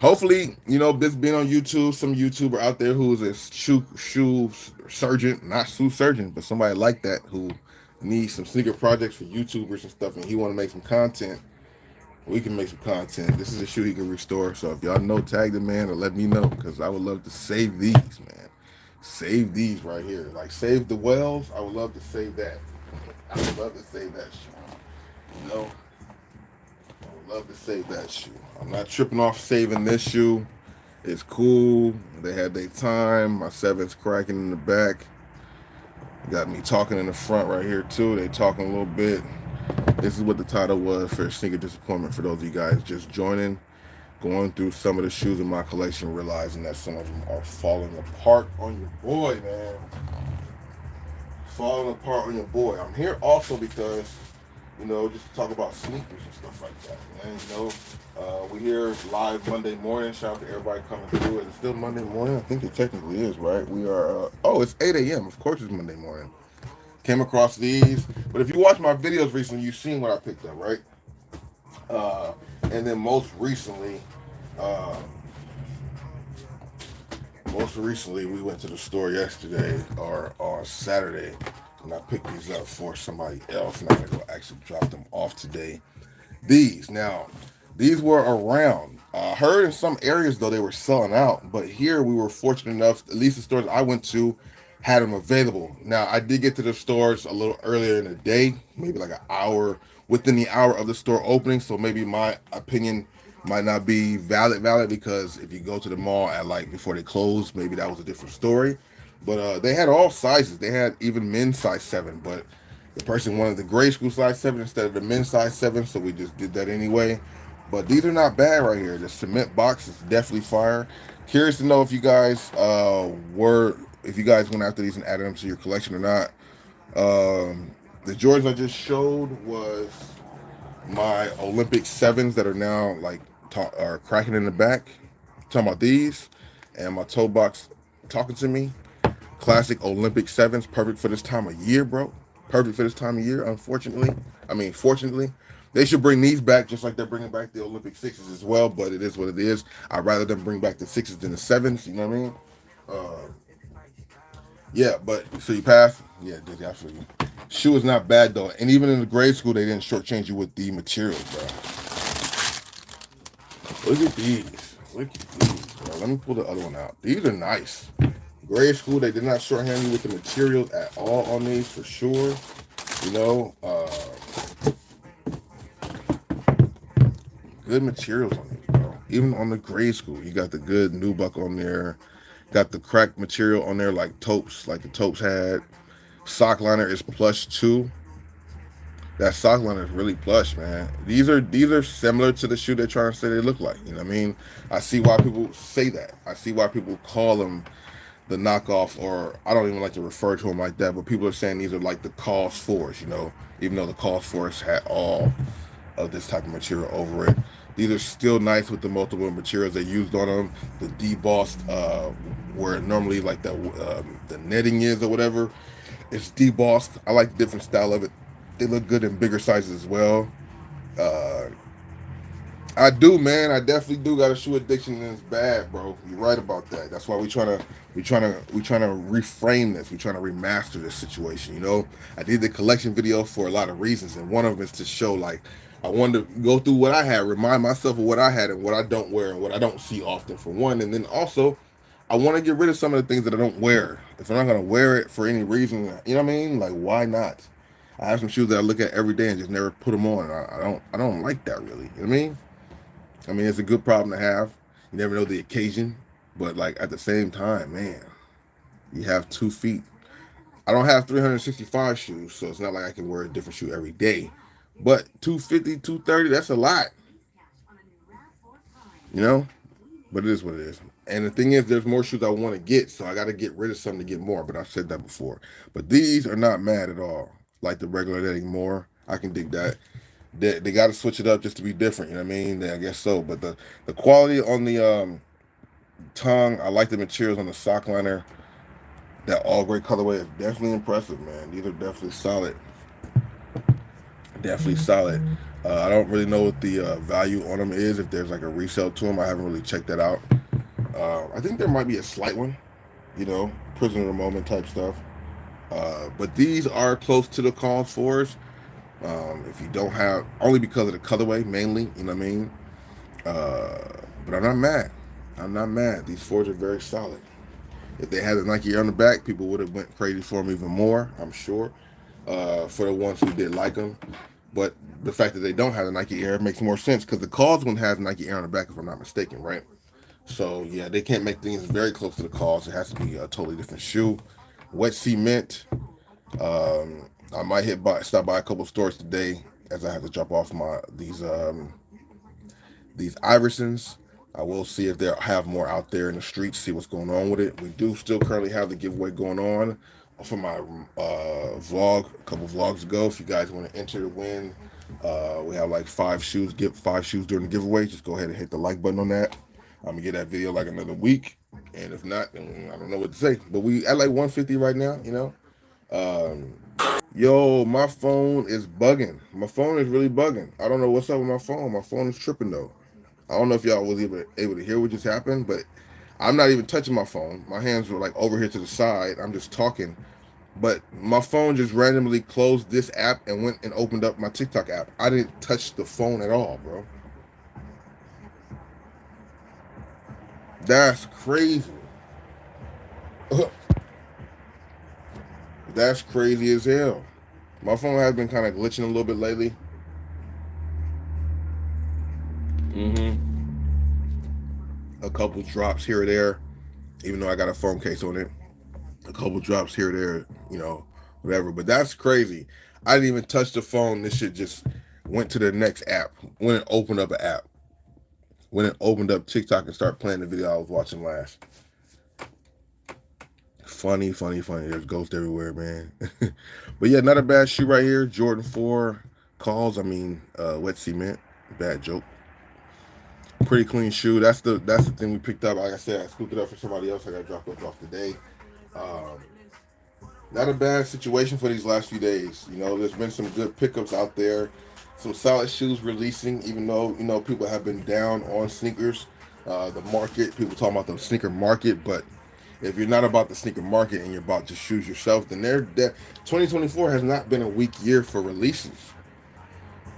Hopefully, you know, this being on YouTube, some YouTuber out there who's a shoe surgeon, not shoe surgeon, but somebody like that who needs some sneaker projects for YouTubers and stuff, and he want to make some content. We can make some content. This is a shoe he can restore. So if y'all know, tag the man or let me know, because I would love to save these, man. Save these right here. Like save the wells. I would love to save that. I would love to save that shoe. You know? Love to save that shoe. I'm not tripping off saving this shoe. It's cool. They had their time. My seven's cracking in the back. Got me talking in the front right here too. They talking a little bit. This is what the title was for Sneaker Disappointment for those of you guys just joining. Going through some of the shoes in my collection, realizing that some of them are falling apart on your boy, man. Falling apart on your boy. I'm here also because, you know, just to talk about sneakers and stuff like that, man. You know, we here live Monday morning. Shout out to everybody coming through. Is it still Monday morning? I think it technically is, right? We are, it's 8 a.m. Of course it's Monday morning. Came across these. But if you watch my videos recently, you've seen what I picked up, right? And then most recently, we went to the store yesterday or on Saturday, and I picked these up for somebody else, and I'm gonna go actually drop them off today. These now, These were around. I heard in some areas though they were selling out, but here we were fortunate enough, at least the stores I went to had them available. Now I did get to the stores a little earlier in the day, maybe like an hour within the hour of the store opening, so maybe my opinion might not be valid because if you go to the mall at like before they close, maybe that was a different story. But they had all sizes. They had even men's size 7, but the person wanted the grade school size 7 instead of the men's size 7, so we just did that anyway. But these are not bad right here. The cement box is definitely fire. Curious to know if you guys if you guys went after these and added them to your collection or not. The Jordans I just showed was my Olympic 7s that are now like are cracking in the back. Talking about these, and my toe box talking to me. Classic Olympic 7s, perfect for this time of year, bro. Perfect for this time of year, unfortunately. I mean, fortunately. They should bring these back just like they're bringing back the Olympic 6s as well, but it is what it is. I'd rather them bring back the 6s than the 7s, you know what I mean? Yeah, but so you pass? Yeah, Dizzy, I feel you. Shoe is not bad though, and even in the grade school, they didn't shortchange you with the materials, bro. Look at these. Look at these, bro. Let me pull the other one out. These are nice. Grade school, they did not shorthand you with the materials at all on these for sure. You know, good materials on these, bro. Even on the grade school, you got the good nubuck on there. Got the cracked material on there like Topes, like the Topes had. Sock liner is plush too. That sock liner is really plush, man. These are similar to the shoe they're trying to say they look like. You know what I mean? I see why people say that. I see why people call them the knockoff, or I don't even like to refer to them like that, but people are saying these are like the Cause Force, you know, even though the Cause Force had all of this type of material over it. These are still nice with the multiple materials they used on them. The debossed, where normally like the netting is or whatever, it's debossed. I like the different style of it. They look good in bigger sizes as well. Uh, I do, man. I definitely do got a shoe addiction, and it's bad, bro. You're right about that. That's why we trying to reframe this. We trying to remaster this situation. You know, I did the collection video for a lot of reasons, and one of them is to show like I wanted to go through what I had, remind myself of what I had and what I don't wear and what I don't see often for one, and then also I want to get rid of some of the things that I don't wear. If I'm not gonna wear it for any reason, you know what I mean? Like why not? I have some shoes that I look at every day and just never put them on. I don't like that really. You know what I mean? I mean, it's a good problem to have. You never know the occasion, but like at the same time, man, you have 2 feet. I don't have 365 shoes, so it's not like I can wear a different shoe every day. But 250, 230, that's a lot, you know? But it is what it is. And the thing is, there's more shoes I want to get, so I got to get rid of some to get more. But I've said that before. But these are not mad at all. Like the regular anymore. I can dig that. They got to switch it up just to be different. You know what I mean? I guess so. But the quality on the tongue, I like the materials on the sock liner. That all gray colorway is definitely impressive, man. These are definitely solid. Definitely solid. I don't really know what the value on them is. If there's like a resale to them, I haven't really checked that out. I think there might be a slight one, you know, prisoner of the moment type stuff. But these are close to the cause fours. If you don't have, only because of the colorway mainly, you know what I mean? But I'm not mad. I'm not mad. These fours are very solid. If they had a Nike Air on the back, people would have went crazy for them even more, I'm sure. For the ones who did like them. But the fact that they don't have the Nike Air makes more sense because the cause one has Nike Air on the back, if I'm not mistaken, right? So yeah, they can't make things very close to the cause. It has to be a totally different shoe. Wet cement. I might stop by a couple stores today as I have to drop off these Iversons. I will see if they have more out there in the streets, see what's going on with it. We do still currently have the giveaway going on for my vlog, a couple vlogs ago. If you guys want to enter to win, we have like 5 shoes, get 5 shoes during the giveaway. Just go ahead and hit the like button on that. I'm gonna get that video like another week, and if not, then I don't know what to say. But we at like 150 right now, you know. Yo, my phone is bugging. My phone is really bugging. I don't know what's up with my phone. My phone is tripping though. I don't know if y'all was able to hear what just happened, but I'm not even touching my phone. My hands were like over here to the side. I'm just talking. But my phone just randomly closed this app and went and opened up my TikTok app. I didn't touch the phone at all, bro. That's crazy. That's crazy as hell. My phone has been kind of glitching a little bit lately. A couple drops here or there, even though I got a phone case on it. A couple drops here or there, whatever. But that's crazy. I didn't even touch the phone. This shit just went to the next app. When it opened up an app. When it opened up TikTok and started playing the video I was watching last. Funny. There's ghosts everywhere, man. But yeah, not a bad shoe right here. Jordan 4 calls. Wet cement. Bad joke. Pretty clean shoe. That's the thing we picked up. Like I said, I scooped it up for somebody else. I got dropped off today. Not a bad situation for these last few days. There's been some good pickups out there. Some solid shoes releasing, even though, people have been down on sneakers. The market, people talking about the sneaker market, but if you're not about the sneaker market and you're about just shoes yourself, then 2024 has not been a weak year for releases.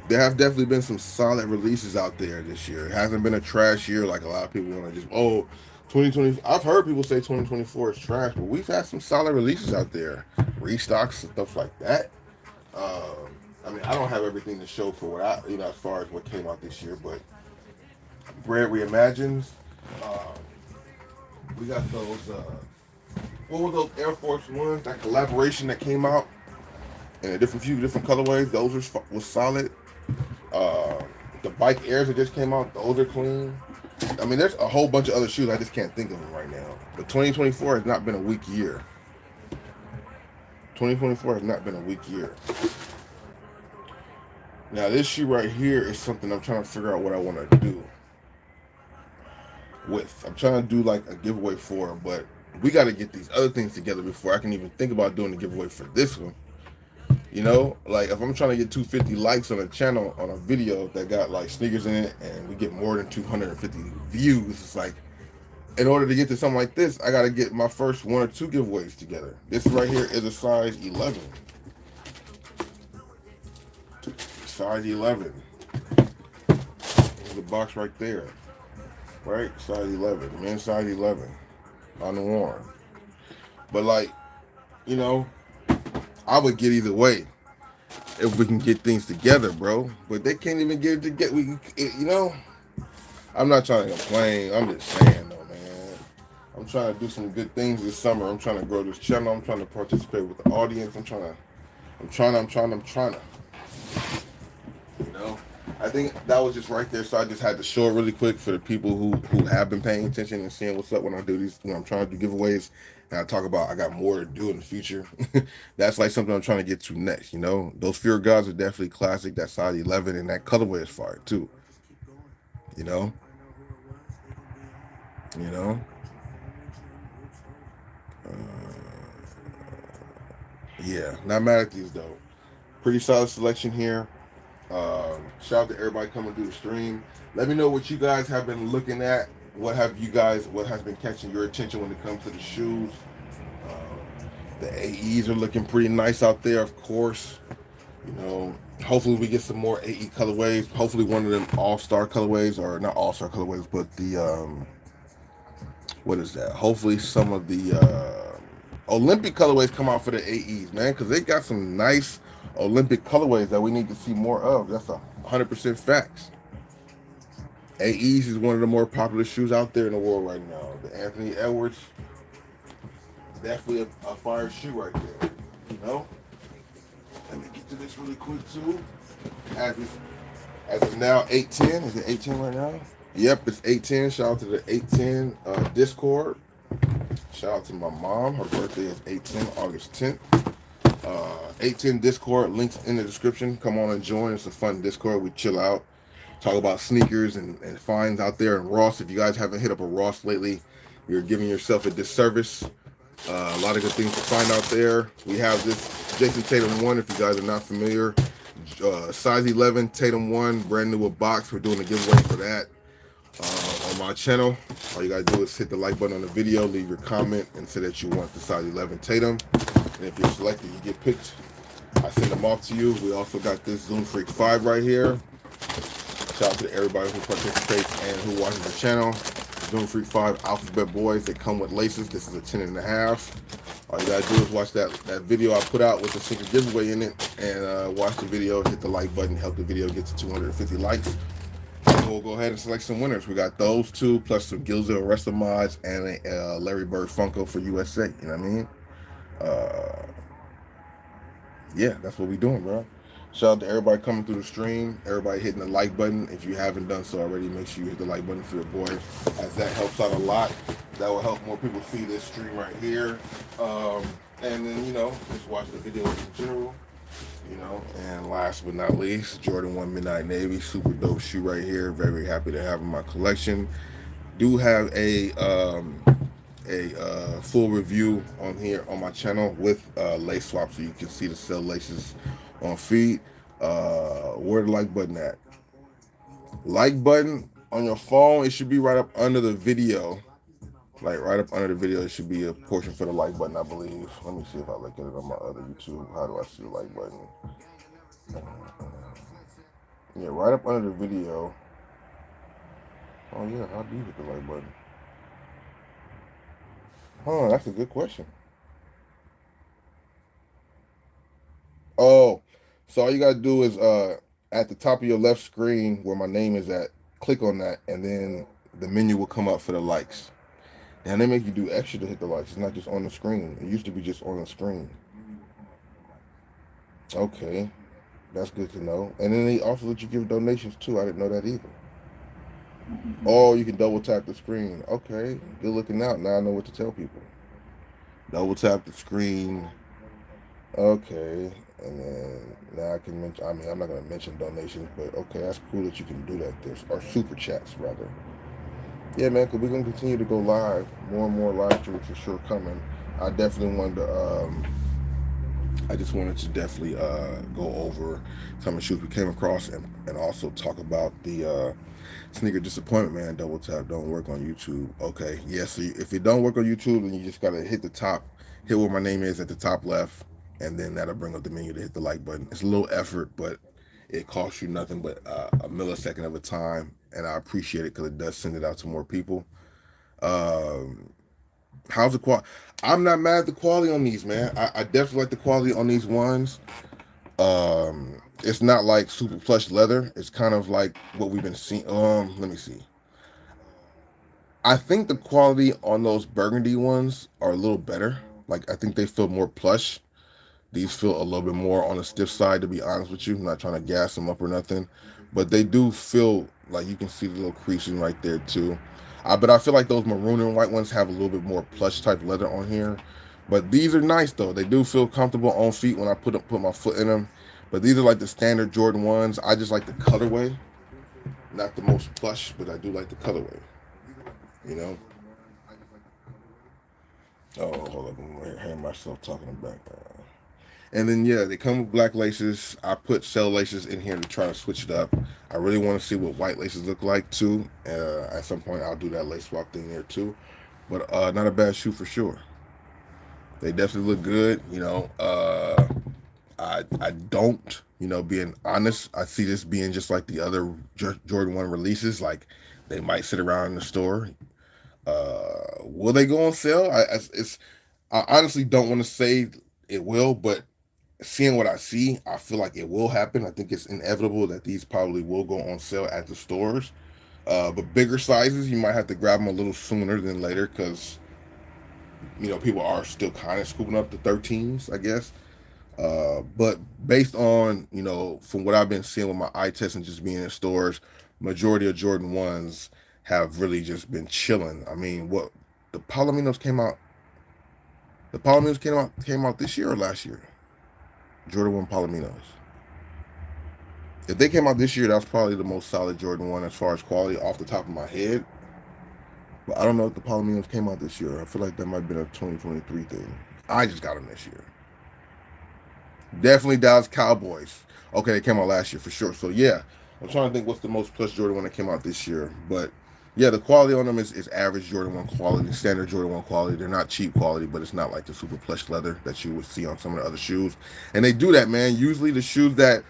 There have definitely been some solid releases out there this year. It hasn't been a trash year like a lot of people want to just, 2020. I've heard people say 2024 is trash, but we've had some solid releases out there, restocks and stuff like that. I don't have everything to show for as far as what came out this year, but Bread Reimagines. We got those. What were those Air Force Ones? That collaboration that came out in a few different colorways. Those was solid. The Bike Airs that just came out. Those are clean. There's a whole bunch of other shoes. I just can't think of them right now. But 2024 has not been a weak year. 2024 has not been a weak year. Now, this shoe right here is something I'm trying to figure out what I want to do with. I'm trying to do like a giveaway for, but we got to get these other things together before I can even think about doing a giveaway for this one. Like if I'm trying to get 250 likes on a channel on a video that got like sneakers in it and we get more than 250 views, it's like in order to get to something like this, I got to get my first 1 or 2 giveaways together. This right here is a size 11. Size 11. There's the box right there. Right? Size 11. Men's size 11. Unworn. But I would get either way if we can get things together, bro. But they can't even get it together. I'm not trying to complain. I'm just saying, though, man. I'm trying to do some good things this summer. I'm trying to grow this channel. I'm trying to participate with the audience. I'm trying to. I think that was just right there, so I just had to show it really quick for the people who have been paying attention and seeing what's up when I do these. When I'm trying to do giveaways, and I talk about I got more to do in the future. That's like something I'm trying to get to next. Those Fear Gods are definitely classic. That size 11 and that colorway is fire too. Yeah, not mad at these though. Pretty solid selection here. Shout out to everybody coming through the stream. Let me know what you guys have been looking at. What has been catching your attention when it comes to the shoes? The AEs are looking pretty nice out there, of course. Hopefully we get some more AE colorways. Hopefully one of them all-star colorways, or not all-star colorways, but the what is that? Hopefully some of the Olympic colorways come out for the AEs, man, because they got some nice Olympic colorways that we need to see more of. That's 100% facts. AEs is one of the more popular shoes out there in the world right now. The Anthony Edwards, definitely a fire shoe right there. Let me get to this really quick too. As it's now 8:10. Is it 8:10 right now? Yep, it's 8:10. Shout out to the 8:10 Discord. Shout out to my mom. Her birthday is 8:10, August 10th. 8:10 Discord, links in the description. Come on and join. It's a fun Discord. We chill out, talk about sneakers and finds out there in Ross. If you guys haven't hit up a Ross lately, you're giving yourself a disservice. A lot of good things to find out there. We have this Jason Tatum 1, if you guys are not familiar. Size 11 Tatum 1, brand new box. We're doing a giveaway for that on my channel. All you gotta do is hit the like button on the video, leave your comment, and say that you want the size 11 Tatum. And if you're selected, you get picked. I send them off to you. We also got this Zoom Freak 5 right here. Shout out to everybody who participates and who watches the channel. Doom Freak 5 Alphabet Boys. They come with laces. This is a 10.5. All you gotta do is watch that video I put out with the secret giveaway in it, and watch the video, hit the like button, help the video get to 250 likes. And we'll go ahead and select some winners. We got those two, plus some Gilzil Wrestler mods and a Larry Bird Funko for USA. You know what I mean? Yeah, that's what we doing, bro. Shout out to everybody coming through the stream, everybody hitting the like button. If you haven't done so already, make sure you hit the like button for your boy, as that helps out a lot. That will help more people see this stream right here. And then, just watch the video in general. And last but not least, Jordan 1 Midnight Navy, super dope shoe right here. Very, very happy to have in my collection. Do have a full review on here on my channel with lace swap, so you can see the sell laces on feet. Where the like button at? Like button on your phone, it should be right up under the video. Like right up under the video, it should be a portion for the like button, I believe. Let me see if I look at it on my other YouTube. How do I see the like button? Yeah, right up under the video. Oh yeah, how do you hit the like button? Huh, that's a good question. Oh, so all you gotta do is at the top of your left screen where my name is at, click on that, and then the menu will come up for the likes. And they make you do extra to hit the likes. It's not just on the screen. It used to be just on the screen. Okay, that's good to know. And then they also let you give donations too. I didn't know that either. Oh, you can double tap the screen. Okay, good looking out. Now I know what to tell people. Double tap the screen. Okay, and then now I can mention. I mean, I'm not gonna mention donations, but okay, that's cool that you can do that. Or super chats rather. Yeah, man, because we're gonna continue to go live. More and more live streams for sure coming. I definitely wanted to. I just wanted to definitely go over some of the shoes we came across, and also talk about the sneaker disappointment, man. Double tap don't work on YouTube. Okay, yeah. So if it don't work on YouTube, then you just gotta hit the top, hit where my name is at the top left, and then that'll bring up the menu to hit the like button. It's a little effort, but it costs you nothing but a millisecond of a time, and I appreciate it because it does send it out to more people. How's the quality? I'm not mad at the quality on these, man. I definitely like the quality on these ones. It's not like super plush leather. It's kind of like what we've been seeing. Let me see. I think the quality on those burgundy ones are a little better. Like, I think they feel more plush. These feel a little bit more on the stiff side, to be honest with you. I'm not trying to gas them up or nothing, but they do feel like you can see the little creasing right there too. But I feel like those maroon and white ones have a little bit more plush type leather on here. But these are nice though. They do feel comfortable on feet when I put my foot in them. But these are like the standard Jordan ones. I just like the colorway, not the most plush, but I do like the colorway. You know. Oh, hold up! I'm hearing myself talking about that. And then yeah, they come with black laces. I put cell laces in here to try to switch it up. I really want to see what white laces look like too. At some point, I'll do that lace swap thing there too. But not a bad shoe for sure. They definitely look good. I don't. Being honest, I see this being just like the other Jordan 1 releases. Like they might sit around in the store. Will they go on sale? I honestly don't want to say it will, but seeing what I see, I feel like it will happen. I think it's inevitable that these probably will go on sale at the stores. But bigger sizes, you might have to grab them a little sooner than later because, people are still kind of scooping up the 13s, I guess. But based on, from what I've been seeing with my eye test and just being in stores, majority of Jordan 1s have really just been chilling. I mean, the Palominos came out? The Palominos came out this year or last year? Jordan 1 Palominos. If they came out this year, that's probably the most solid Jordan 1 as far as quality off the top of my head. But I don't know if the Palominos came out this year. I feel like that might have been a 2023 thing. I just got them this year. Definitely Dallas Cowboys. Okay, they came out last year for sure. So yeah, I'm trying to think what's the most plus Jordan 1 that came out this year. But yeah, the quality on them is average Jordan 1 quality, standard Jordan 1 quality. They're not cheap quality, but it's not like the super plush leather that you would see on some of the other shoes. And they do that, man. Usually the shoes that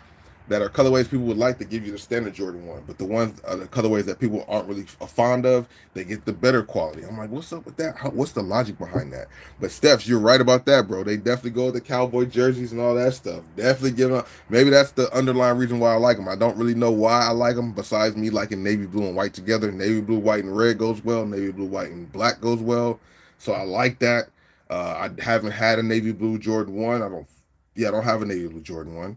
that are colorways people would like to give you the standard Jordan 1, but the ones the colorways that people aren't really fond of, they get the better quality. I'm like, what's up with that? What's the logic behind that? But Steph's, you're right about that, bro. They definitely go with the cowboy jerseys and all that stuff. Definitely give them. Maybe that's the underlying reason why I like them. I don't really know why I like them, besides me liking navy blue and white together. Navy blue, white, and red goes well. Navy blue, white, and black goes well. So I like that. I haven't had a navy blue Jordan 1. I don't. Yeah, I don't have a navy blue Jordan 1.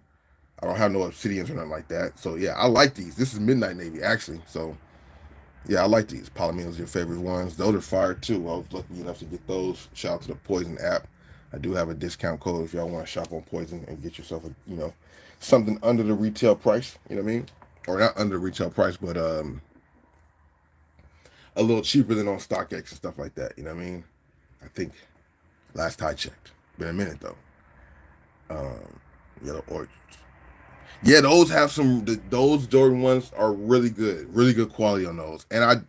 I don't have no obsidians or nothing like that. So yeah, I like these. This is Midnight Navy actually. So yeah, I like these. Palominos, your favorite ones. Those are fire too. I was lucky enough to get those. Shout out to the Poison app. I do have a discount code if y'all want to shop on Poison and get yourself a something under the retail price. You know what I mean? Or not under the retail price, but a little cheaper than on StockX and stuff like that. You know what I mean? I think last I checked. Been a minute though. Yellow Orchards. Yeah, those have those Jordan 1s are really good quality on those. And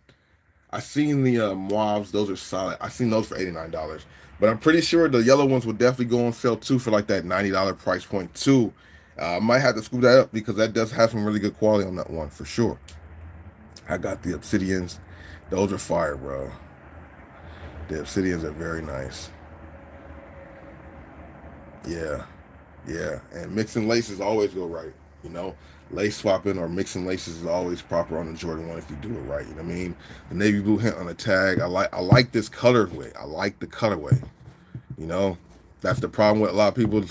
I seen the Mauves, those are solid. I seen those for $89, but I'm pretty sure the yellow ones will definitely go on sale too for like that $90 price point too. I might have to scoop that up because that does have some really good quality on that one for sure. I got the Obsidians, those are fire, bro. The Obsidians are very nice. Yeah. Yeah, and mixing laces always go right. You know, lace swapping or mixing laces is always proper on the Jordan 1 if you do it right. You know what I mean? The navy blue hint on the tag. I like this colorway. I like the colorway. You know, that's the problem with a lot of people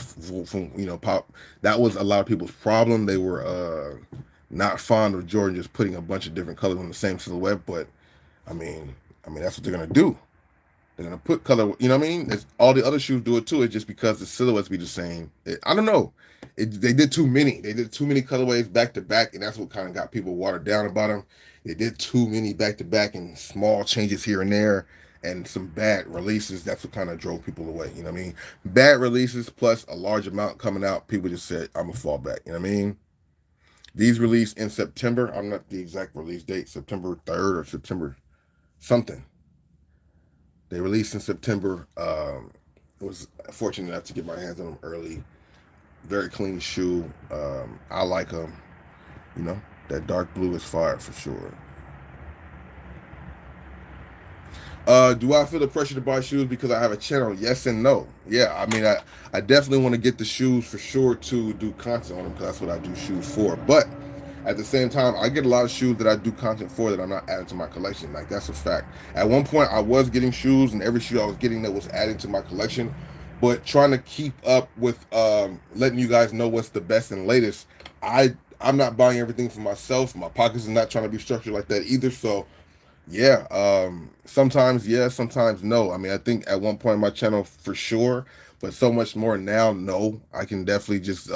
from pop. That was a lot of people's problem. They were not fond of Jordan just putting a bunch of different colors on the same silhouette. But I mean that's what they're gonna do. They're gonna put color, you know what I mean? All the other shoes do it too. It's just because the silhouettes be the same. I don't know. They did too many. They did too many colorways back to back, and that's what kind of got people watered down about them. They did too many back to back and small changes here and there, and some bad releases. That's what kind of drove people away. You know what I mean? Bad releases plus a large amount coming out. People just said, "I'm gonna fall back." You know what I mean? These released in September. I'm not the exact release date. September 3rd or September something. They released in September. Was fortunate enough to get my hands on them early. Very clean shoe. I like them. You know, that dark blue is fire for sure. Do I feel the pressure to buy shoes because I have a channel? Yes and no. Yeah, I definitely want to get the shoes for sure to do content on them because that's what I do shoes for. But at the same time, I get a lot of shoes that I do content for that I'm not adding to my collection. Like, that's a fact. At one point, I was getting shoes, and every shoe I was getting that was adding to my collection. But trying to keep up with letting you guys know what's the best and latest, I'm not buying everything for myself. My pockets are not trying to be structured like that either. So yeah, sometimes yes, sometimes no. I think at one point in my channel for sure, but so much more now, no. I can definitely just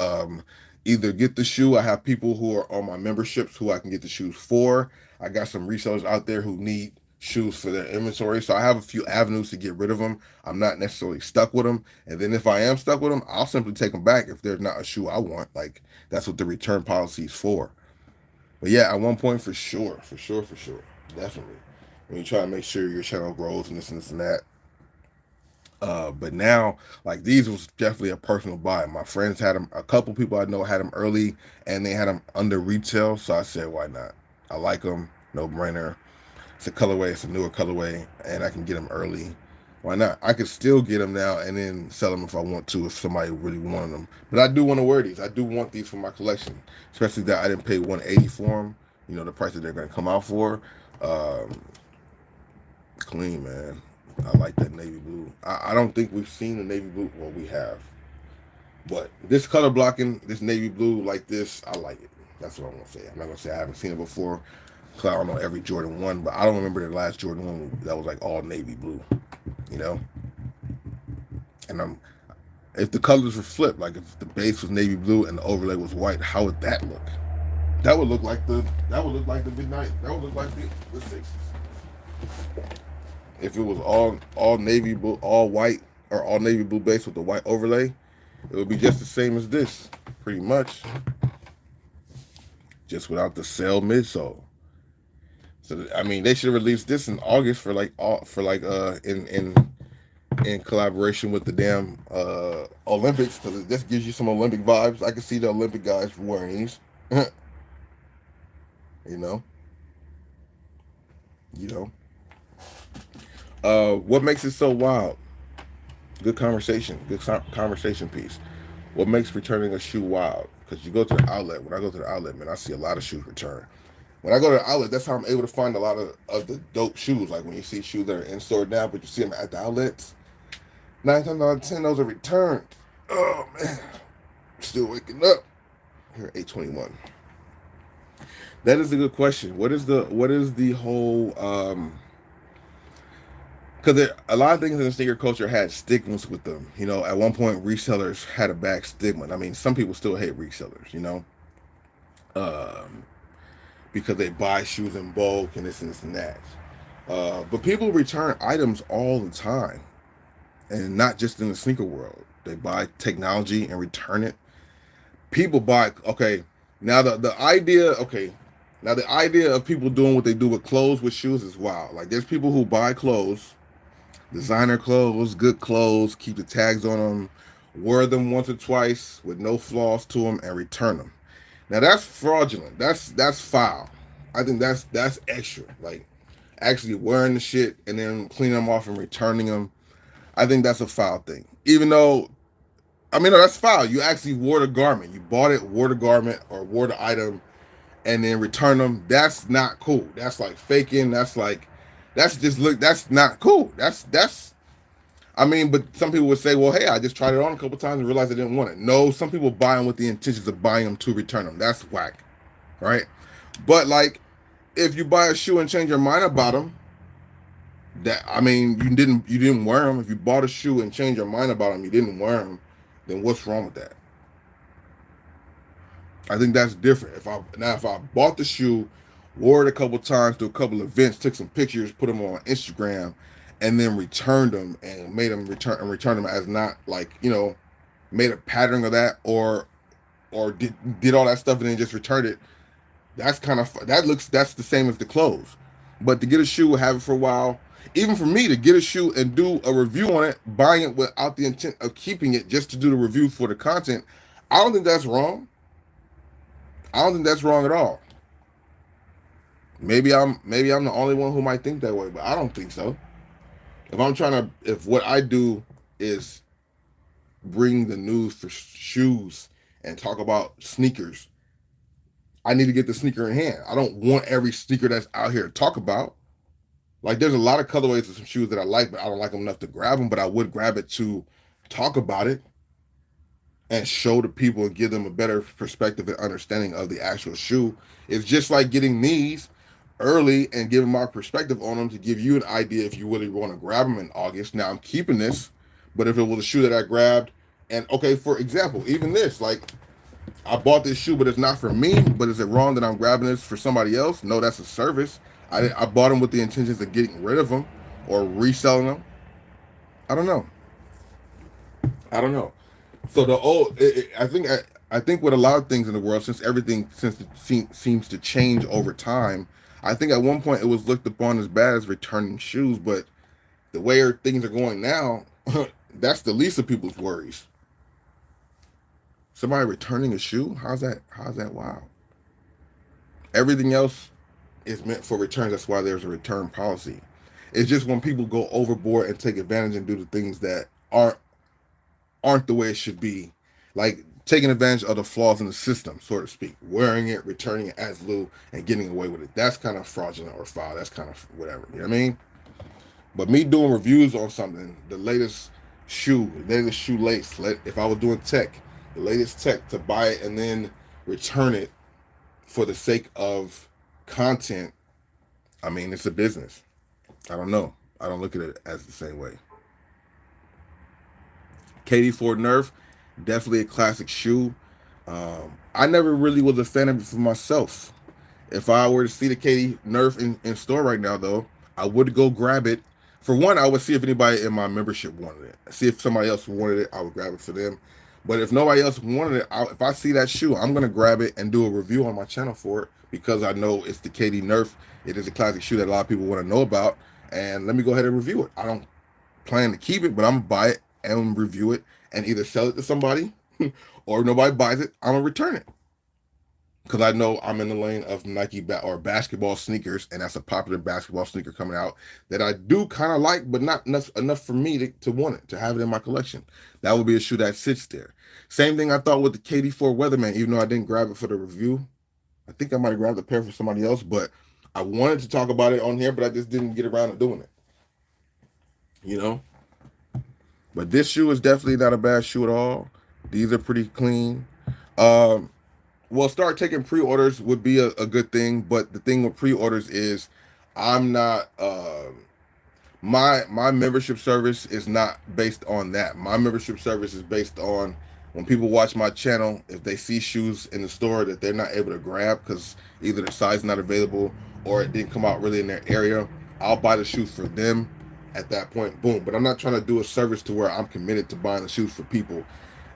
either get the shoe. I have people who are on my memberships who I can get the shoes for. I got some resellers out there who need shoes for their inventory, so I have a few avenues to get rid of them. I'm not necessarily stuck with them, and then if I am stuck with them, I'll simply take them back if there's not a shoe I want. Like, that's what the return policy is for. But yeah, at one point, for sure, definitely. When you try to make sure your channel grows and this and that. But now, like, these was definitely a personal buy. My friends had them. A couple people I know had them early, and they had them under retail. So I said, why not? I like them, no brainer. It's a colorway, it's a newer colorway, and I can get them early. Why not? I could still get them now and then sell them if I want to, if somebody really wanted them. But I do want to wear these. I do want these for my collection, especially that I didn't pay $180 for them. You know, the price that they're going to come out for. Clean, man. I like that navy blue. I don't think we've seen a navy blue. Well, we have. But this color blocking, this navy blue like this, I like it. That's what I'm going to say. I'm not going to say I haven't seen it before. Because I don't know every Jordan 1, but I don't remember the last Jordan 1 that was like all navy blue. You know? And if the colors were flipped, like if the base was navy blue and the overlay was white, how would that look? That would look like the midnight. That would look like the 60s. If it was all navy blue, all white, or all navy blue base with the white overlay, it would be just the same as this, pretty much. Just without the cell midsole. So they should have released this in August in in collaboration with the damn Olympics, because it just gives you some Olympic vibes. I can see the Olympic guys wearing these. you know, you know. What makes it so wild? Good conversation. Good conversation piece. What makes returning a shoe wild? Because you go to the outlet. When I go to the outlet, man, I see a lot of shoes return. When I go to the outlet, that's how I'm able to find a lot of the dope shoes. Like when you see shoes that are in store now, but you see them at the outlets, 9 times out of 10, those are returned. Oh man, still waking up. Here, 8:21. That is a good question. What is the whole because a lot of things in the sneaker culture had stigmas with them. At one point, resellers had a bad stigma. I mean, some people still hate resellers. Um, because they buy shoes in bulk and this and this and that. But people return items all the time, and not just in the sneaker world. They buy technology and return it. People buy. Okay, now the idea. Okay, now the idea of people doing what they do with clothes with shoes is wild. Like there's people who buy clothes, designer clothes, good clothes, keep the tags on them, wear them once or twice with no flaws to them, and return them. Now that's fraudulent. That's foul. I think that's extra. Like actually wearing the shit and then cleaning them off and returning them. I think that's a foul thing. Even though, I mean, no, that's foul. You actually wore the garment. You bought it, wore the garment, or wore the item, and then return them. That's not cool. That's like faking. That's just look. That's not cool. That's. I mean, but some people would say, well, hey, I just tried it on a couple times and realized I didn't want it. No, some people buy them with the intentions of buying them to return them. That's whack, right? But like, if you buy a shoe and change your mind about them, that I mean, you didn't wear them. If you bought a shoe and changed your mind about them, you didn't wear them. Then what's wrong with that? I think that's different. If I bought the shoe, wore it a couple times to a couple events, took some pictures, put them on Instagram, and then returned them and made them return them as not like made a pattern of that or did all that stuff and then just returned it. That's that's the same as the clothes. But to get a shoe, have it for a while, even for me to get a shoe and do a review on it, buying it without the intent of keeping it just to do the review for the content, I don't think that's wrong. I don't think that's wrong at all. Maybe I'm the only one who might think that way, but I don't think so. If what I do is bring the news for shoes and talk about sneakers, I need to get the sneaker in hand. I don't want every sneaker that's out here to talk about. Like there's a lot of colorways of some shoes that I like, but I don't like them enough to grab them, but I would grab it to talk about it and show the people and give them a better perspective and understanding of the actual shoe. It's just like getting these early and giving my perspective on them to give you an idea if you really want to grab them in August. Now I'm keeping this, but if it was a shoe that I grabbed, and okay, for example, even this, like I bought this shoe, but it's not for me, but is it wrong that I'm grabbing this for somebody else? No, that's a service. I bought them with the intentions of getting rid of them or reselling them. I don't know. I don't know. So I think with a lot of things in the world, since everything seems to change over time, I think at one point it was looked upon as bad as returning shoes, but the way things are going now, that's the least of people's worries. Somebody returning a shoe? How's that wild? Everything else is meant for returns. That's why there's a return policy. It's just when people go overboard and take advantage and do the things that aren't the way it should be, like taking advantage of the flaws in the system, so to speak, wearing it, returning it as blue, and getting away with it. That's kind of fraudulent or foul. That's kind of whatever. You know what I mean? But me doing reviews on something, the latest shoelace, if I was doing tech, the latest tech, to buy it and then return it for the sake of content, I mean, it's a business. I don't know. I don't look at it as the same way. KD4 Nerf, definitely a classic shoe. I never really was a fan of it for myself. If I were to see the KD Nerf in store right now, though, I would go grab it. For one, I would see if anybody in my membership wanted it. See if somebody else wanted it, I would grab it for them. But if nobody else wanted it, if I see that shoe, I'm going to grab it and do a review on my channel for it because I know it's the KD Nerf. It is a classic shoe that a lot of people want to know about. And let me go ahead and review it. planning to keep it, but I'm gonna buy it and review it and either sell it to somebody or if nobody buys it, I'm gonna return it. Because I know I'm in the lane of Nike or basketball sneakers, and that's a popular basketball sneaker coming out that I do kind of like, but not enough for me to want it, to have it in my collection. That would be a shoe that sits there. Same thing I thought with the KD4 Weatherman, even though I didn't grab it for the review. I think I might have grabbed the pair for somebody else, but I wanted to talk about it on here, but I just didn't get around to doing it. You know? But this shoe is definitely not a bad shoe at all. These are pretty clean. Um, Well, start taking pre-orders would be a good thing, but the thing with pre-orders is I'm not my membership service is not based on that. My membership service is based on when people watch my channel, if they see shoes in the store that they're not able to grab because either the size is not available or it didn't come out really in their area, I'll buy the shoes for them at that point. Boom. But I'm not trying to do a service to where I'm committed to buying the shoes for people.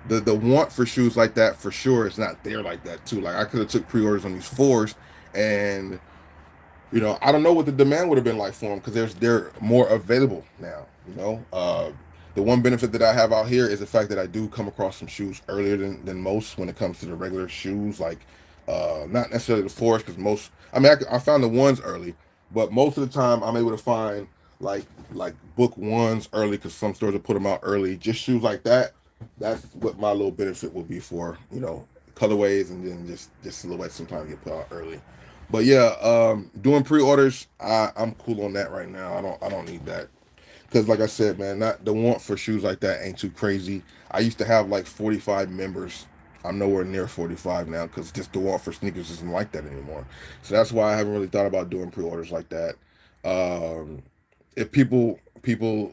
The want for shoes like that for sure is not there like that too. Like I could have took pre-orders on these fours, and I don't know what the demand would have been like for them because they're more available now. The one benefit that I have out here is the fact that I do come across some shoes earlier than most when it comes to the regular shoes, like not necessarily the fours, because most, I mean, I found the ones early, but most of the time I'm able to find like book ones early because some stores will put them out early. Just shoes like that. That's what my little benefit will be for, colorways, and then just silhouettes sometimes get put out early. But yeah, doing pre-orders, I'm cool on that right now. I don't need that because, like I said, man, not the want for shoes like that ain't too crazy. I used to have like 45 members. I'm nowhere near 45 now because just the want for sneakers isn't like that anymore. So that's why I haven't really thought about doing pre-orders like that. If people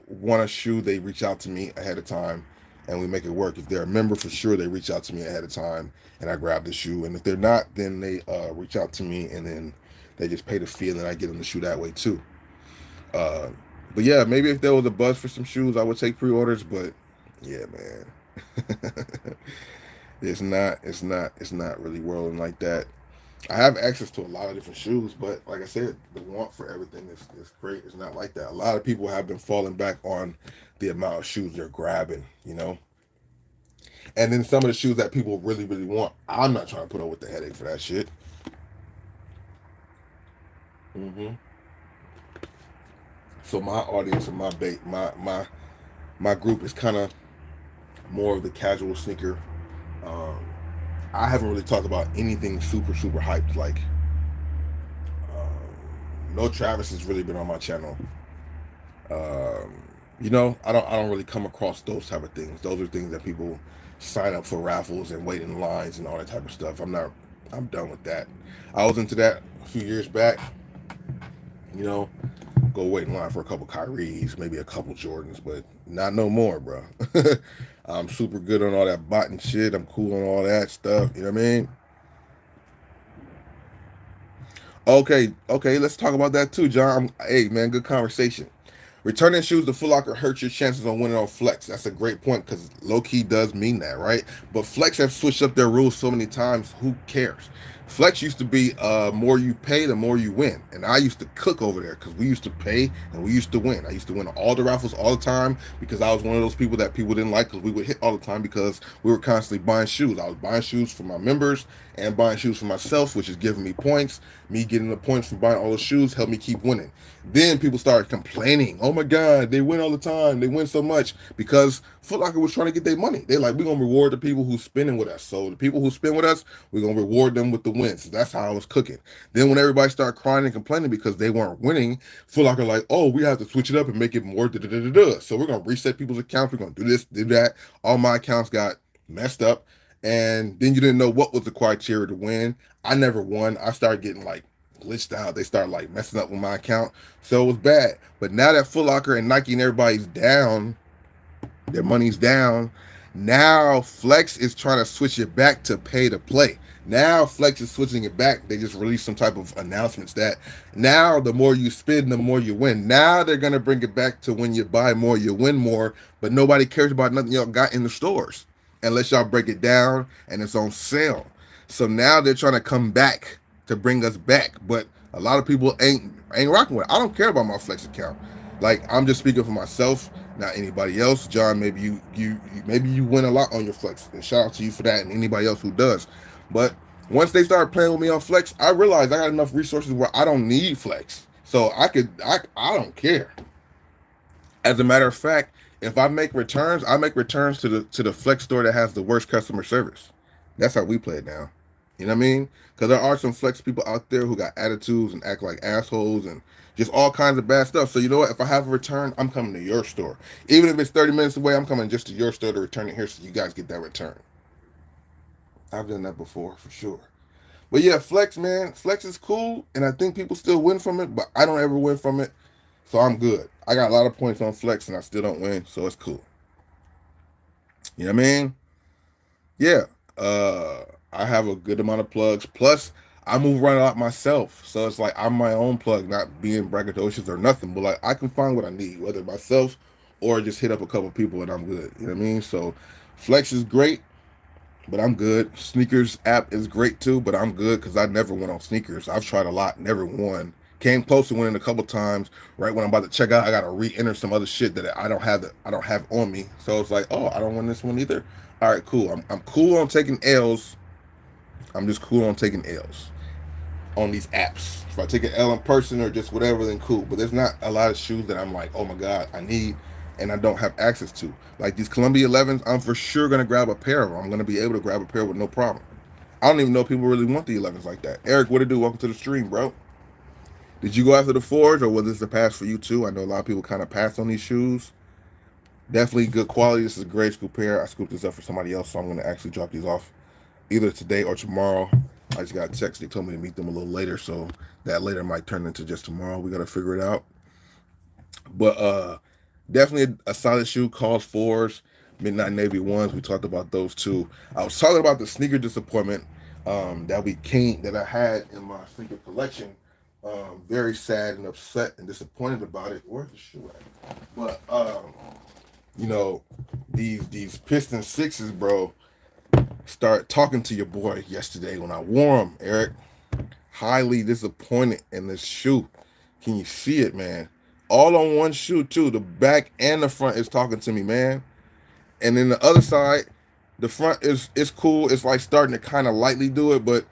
want a shoe, they reach out to me ahead of time and we make it work. If they're a member, for sure they reach out to me ahead of time and I grab the shoe. And if they're not, then they reach out to me and then they just pay the fee and then I get them the shoe that way too. Uh, but yeah, maybe if there was a buzz for some shoes, I would take pre-orders. But yeah, man, it's not really whirling like that. I have access to a lot of different shoes, but like I said, the want for everything is great. It's not like that. A lot of people have been falling back on the amount of shoes they're grabbing. And then some of the shoes that people really, really want, I'm not trying to put up with the headache for that shit. hmm So my audience and my group is kind of more of the casual sneaker. Um, I haven't really talked about anything super, super hyped. Like, no Travis has really been on my channel. Um, I don't really come across those type of things. Those are things that people sign up for raffles and wait in lines and all that type of stuff. I'm done with that. I was into that a few years back. You know, go wait in line for a couple Kyries, maybe a couple Jordans, but not no more, bro. I'm super good on all that bot and shit. I'm cool on all that stuff. You know what I mean? Okay, let's talk about that too, John. Hey, man, good conversation. Returning shoes to Foot Locker hurts your chances on winning on Flex. That's a great point because low key does mean that, right? But Flex have switched up their rules so many times. Who cares? Flex used to be more you pay, the more you win. And I used to cook over there because we used to pay and we used to win. I used to win all the raffles all the time because I was one of those people that people didn't like because we would hit all the time because we were constantly buying shoes. I was buying shoes for my members and buying shoes for myself, which is giving me points. Me getting the points from buying all the shoes helped me keep winning. Then people started complaining. Oh my God, they win all the time. They win so much because Foot Locker was trying to get their money. They're like, we're going to reward the people who spending with us. So the people who spend with us, we're going to reward them with the wins. So that's how I was cooking. Then when everybody started crying and complaining because they weren't winning, Foot Locker like, oh, we have to switch it up and make it more da-da-da-da-da. So we're going to reset people's accounts. We're going to do this, do that. All my accounts got messed up. And then you didn't know what was the criteria to win. I never won. I started getting like glitched out. They started like messing up with my account. So it was bad. But now that Foot Locker and Nike and everybody's down, their money's down. Now Flex is trying to switch it back to pay to play. Now Flex is switching it back. They just released some type of announcements that now the more you spend, the more you win. Now they're gonna bring it back to when you buy more, you win more, but nobody cares about nothing y'all got in the stores unless y'all break it down and it's on sale. So now they're trying to come back to bring us back, but a lot of people ain't rocking with it. I don't care about my Flex account. Like, I'm just speaking for myself. not anybody else. John, maybe maybe you win a lot on your flex, and shout out to you for that, and anybody else who does. But once they started playing with me on flex, I realized I got enough resources where I don't need flex, so I don't care. As a matter of fact, if I make returns, I make returns to the flex store that has the worst customer service. That's how we play it now. You know what I mean? Because there are some flex people out there who got attitudes and act like assholes and just all kinds of bad stuff. So you know what? If I have a return, I'm coming to your store. Even if it's 30 minutes away, I'm coming just to your store to return it here so you guys get that return. I've done that before for sure. But yeah, flex, man. Flex is cool, and I think people still win from it, but I don't ever win from it. So I'm good. I got a lot of points on flex and I still don't win, so it's cool. You know what I mean? Yeah. I have a good amount of plugs. Plus, I move around a lot myself. So it's like I'm my own plug, not being braggadocious or nothing. But like I can find what I need, whether myself or just hit up a couple people and I'm good. You know what I mean? So flex is great, but I'm good. Sneakers app is great too, but I'm good because I never went on sneakers. I've tried a lot, never won. Came close to winning a couple times. Right when I'm about to check out, I gotta re-enter some other shit that I don't have on me. So it's like, oh, I don't win this one either. All right, cool. I'm cool on taking L's. I'm just cool on taking L's on these apps. If I take an L in person or just whatever, then cool. But there's not a lot of shoes that I'm like, oh my god, I need and I don't have access to. Like these Columbia 11s, I'm for sure gonna grab a pair of them. I'm gonna be able to grab a pair with no problem. I don't even know if people really want the 11s like that. Eric, what it do? Welcome to the stream, bro. Did you go after the fours or was this a pass for you too? I know a lot of people kind of pass on these shoes. Definitely good quality. This is a grade school pair. I scooped this up for somebody else, so I'm going to actually drop these off either today or tomorrow. I just got a text. They told me to meet them a little later, so that later might turn into just tomorrow. We got to figure it out. But definitely a solid shoe. Calls fours, Midnight Navy ones. We talked about those two. I was talking about the sneaker disappointment that I had in my sneaker collection. Very sad and upset and disappointed about it. Where's the shoe at? But you know, these Piston sixes, bro, start talking to your boy yesterday when I wore them, Eric. Highly disappointed in this shoe. Can you see it, man? All on one shoe too. The back and the front is talking to me, man. And then the other side, the front is cool. It's like starting to kind of lightly do it, but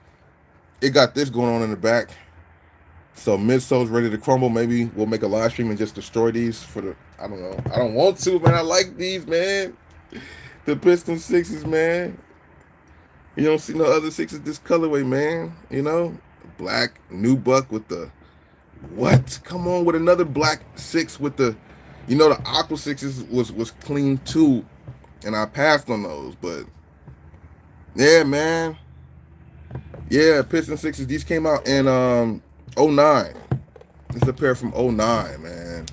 it got this going on in the back. So midsole's ready to crumble. Maybe we'll make a live stream and just destroy these for the. I don't know. I don't want to, man. I like these, man. The Piston sixes, man. You don't see no other sixes this colorway, man. You know, black new buck with the what? Come on, with another black six with the. You know, the aqua sixes was clean too, and I passed on those. But yeah, man. Yeah, Piston sixes. These came out in 09. This is a pair from 09, man.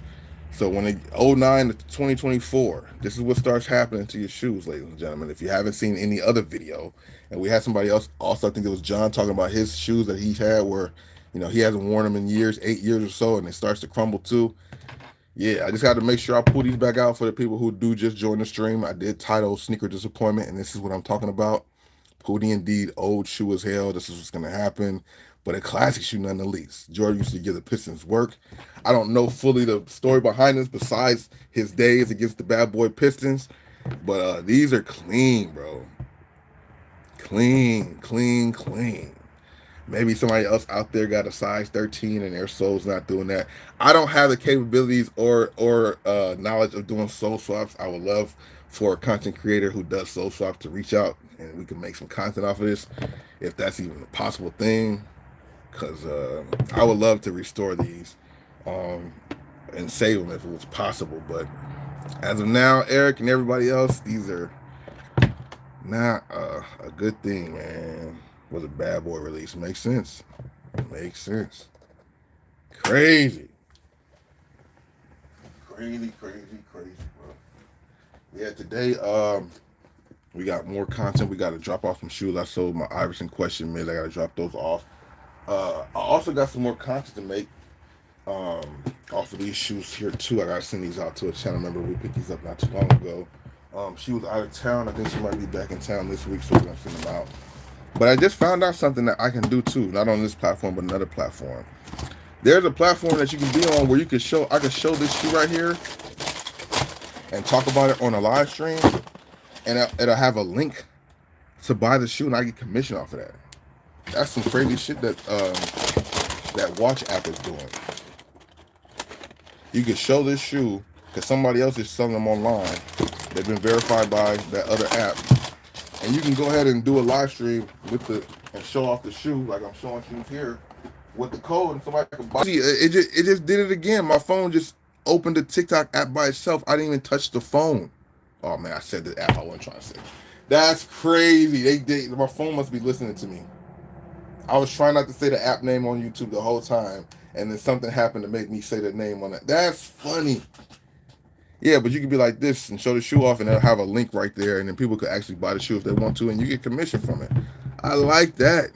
So when it 09 to 2024, this is what starts happening to your shoes, ladies and gentlemen. If you haven't seen any other video, and we had somebody else also, I think it was John, talking about his shoes that he had where, you know, he hasn't worn them in years, 8 years or so, and it starts to crumble too. Yeah, I just got to make sure I pull these back out for the people who do just join the stream. I did title Sneaker Disappointment, and this is what I'm talking about. Pooty indeed, old shoe as hell. This is what's going to happen. But a classic shoe none the least. Jordan used to give the Pistons work. I don't know fully the story behind this besides his days against the bad boy Pistons. But these are clean, bro. Clean, clean, clean. Maybe somebody else out there got a size 13 and their sole's not doing that. I don't have the capabilities or knowledge of doing sole swaps. I would love for a content creator who does sole swaps to reach out and we can make some content off of this, if that's even a possible thing. Because I would love to restore these and save them if it was possible. But as of now, Eric and everybody else, these are not a good thing, man. Was a bad boy release. Makes sense. Makes sense. Crazy. Crazy, crazy, crazy, bro. Yeah, today we got more content. We got to drop off some shoes. I sold my Iverson Question mids. I got to drop those off. I also got some more content to make off of these shoes here too. I gotta send these out to a channel member. We picked these up not too long ago. She was out of town. I think she might be back in town this week, so we're gonna send them out. But I just found out something that I can do too, not on this platform, but another platform. There's a platform that you can be on where you can show. I can show this shoe right here, and talk about it on a live stream, and it'll have a link to buy the shoe, and I get commission off of that. That's some crazy shit that that watch app is doing. You can show this shoe because somebody else is selling them online. They've been verified by that other app, and you can go ahead and do a live stream with the and show off the shoe like I'm showing shoes here with the code, and somebody can buy. See, it just did it again. My phone just opened the TikTok app by itself. I didn't even touch the phone. Oh man, I said the app I wasn't trying to say. That's crazy. My phone must be listening to me. I was trying not to say the app name on YouTube the whole time, and then something happened to make me say the name on it. That's funny. Yeah, but you could be like this and show the shoe off, and they'll have a link right there, and then people could actually buy the shoe if they want to, and you get commission from it. I like that.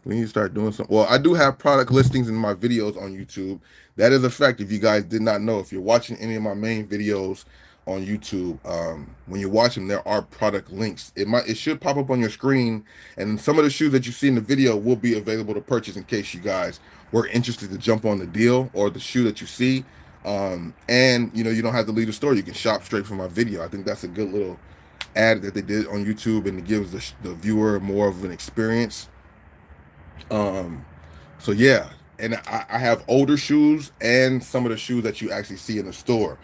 We need to start doing something. Well, I do have product listings in my videos on YouTube. That is a fact. If you guys did not know, if you're watching any of my main videos on YouTube, when you watch them, there are product links. It should pop up on your screen, and some of the shoes that you see in the video will be available to purchase in case you guys were interested to jump on the deal or the shoe that you see. And you don't have to leave the store. You can shop straight from my video. I think that's a good little ad that they did on YouTube, and it gives the viewer more of an experience. So yeah, and I have older shoes and some of the shoes that you actually see in the store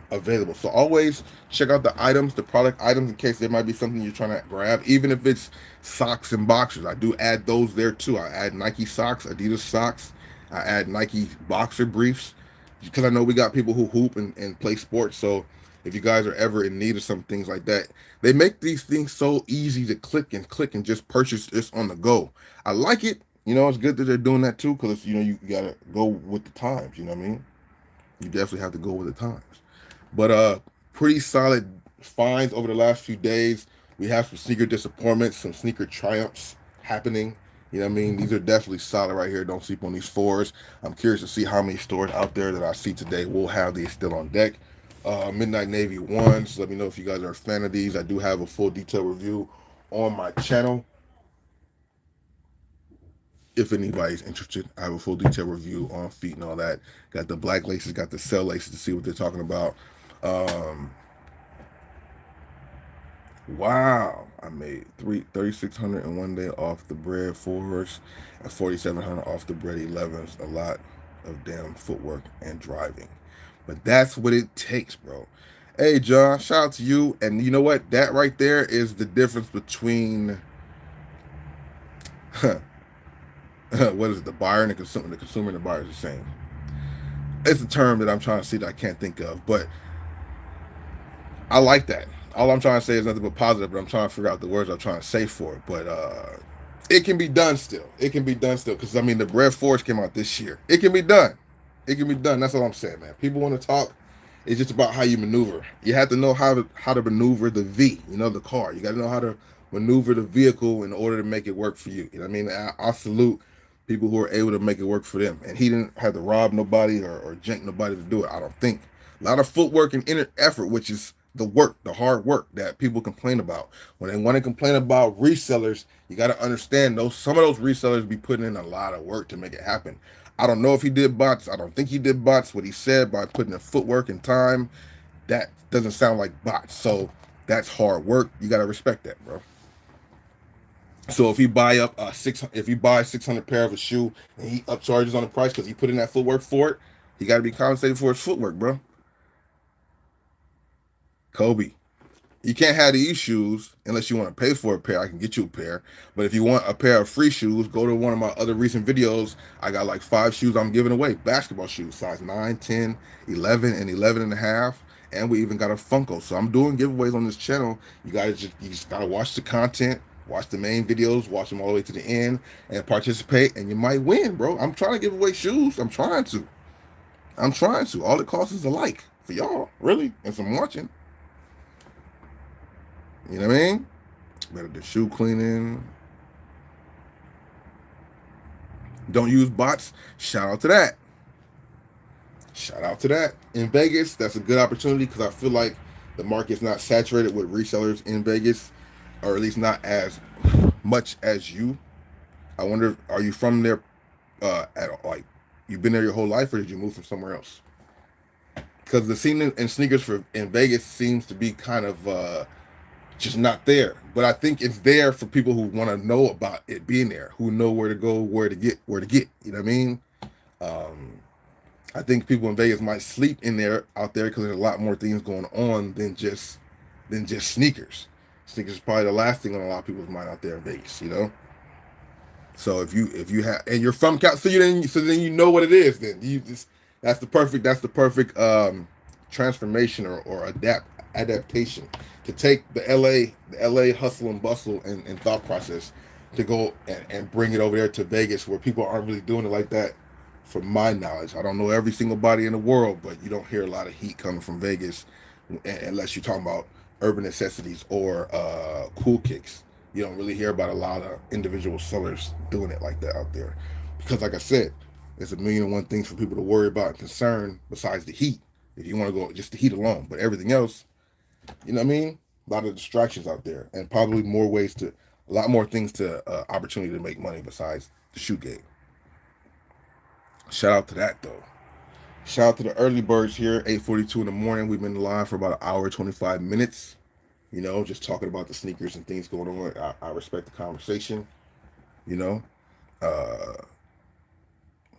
available. So always check out the items, the product items, in case there might be something you're trying to grab, even if it's socks and boxers. I do add those there too. I add Nike socks, Adidas socks. I add Nike boxer briefs because I know we got people who hoop and play sports. So if you guys are ever in need of some things like that, they make these things so easy to click and just purchase this on the go. I like it. It's good that they're doing that too, because you gotta go with the times. You know what I mean? You definitely have to go with the times. But pretty solid finds over the last few days. We have some sneaker disappointments, some sneaker triumphs happening. You know what I mean? These are definitely solid right here. Don't sleep on these fours. I'm curious to see how many stores out there that I see today will have these still on deck. Midnight Navy ones. Let me know if you guys are a fan of these. I do have a full detailed review on my channel. If anybody's interested, I have a full detailed review on feet and all that. Got the black laces, got the cell laces to see what they're talking about. Wow, I made $3,600 in one day off the bread 4s and $4,700 off the bread 11s. A lot of damn footwork and driving, but that's what it takes, bro. Hey, John, shout out to you. And you know what? That right there is the difference between what is it? The buyer and the consumer. The consumer and the buyer is the same. It's a term that I'm trying to see that I can't think of, but I like that. All I'm trying to say is nothing but positive, but I'm trying to figure out the words I'm trying to say for it. But it can be done still. It can be done still, because I mean the Bread Force came out this year. It can be done. It can be done. That's all I'm saying, man. People want to talk. It's just about how you maneuver. You have to know how to maneuver the V. The car. You got to know how to maneuver the vehicle in order to make it work for you. You know what I mean? I salute people who are able to make it work for them. And he didn't have to rob nobody or jank nobody to do it, I don't think. A lot of footwork and inner effort, which is the work, the hard work that people complain about. When they want to complain about resellers, you got to understand some of those resellers be putting in a lot of work to make it happen. I don't know if he did bots. I don't think he did bots. What he said by putting in footwork and time, that doesn't sound like bots. So that's hard work. You got to respect that, bro. So if he buy 600 pair of a shoe and he upcharges on the price because he put in that footwork for it, he got to be compensated for his footwork, bro. Kobe, you can't have these shoes unless you want to pay for a pair. I can get you a pair. But if you want a pair of free shoes, go to one of my other recent videos. I got like 5 shoes I'm giving away. Basketball shoes, size 9, 10, 11, and 11 and a half. And we even got a Funko. So I'm doing giveaways on this channel. You just gotta watch the content, watch the main videos, watch them all the way to the end, and participate, and you might win, bro. I'm trying to give away shoes. I'm trying to. All it costs is a like for y'all, really, and some watching. You know what I mean? Better do shoe cleaning. Don't use bots. Shout out to that. In Vegas, that's a good opportunity because I feel like the market's not saturated with resellers in Vegas, or at least not as much as you. I wonder, are you from there you've been there your whole life, or did you move from somewhere else? because the scene in sneakers for in Vegas seems to be kind of just not there. But I think it's there for people who want to know about it being there, who know where to go, where to get. You know what I mean? Um, I think people in Vegas might sleep in there out there because there's a lot more things going on than just sneakers. Sneakers is probably the last thing on a lot of people's mind out there in Vegas. You know. So if you have and you're from Cal, so then you know what it is. Then you just that's the perfect transformation or adaptation to take the LA hustle and bustle and thought process to go and bring it over there to Vegas where people aren't really doing it like that. From my knowledge, I don't know every single body in the world, but you don't hear a lot of heat coming from Vegas unless you're talking about urban necessities or cool kicks. You don't really hear about a lot of individual sellers doing it like that out there. Because like I said, there's a million and one things for people to worry about and concern besides the heat. If you want to go just the heat alone. But everything else, you know what I mean? A lot of distractions out there. And probably a lot more things to opportunity to make money besides the shoe game. Shout out to that though. Shout out to the early birds here, 8:42 in the morning. We've been live for about an hour, 25 minutes. You know, just talking about the sneakers and things going on. I respect the conversation. You know, uh,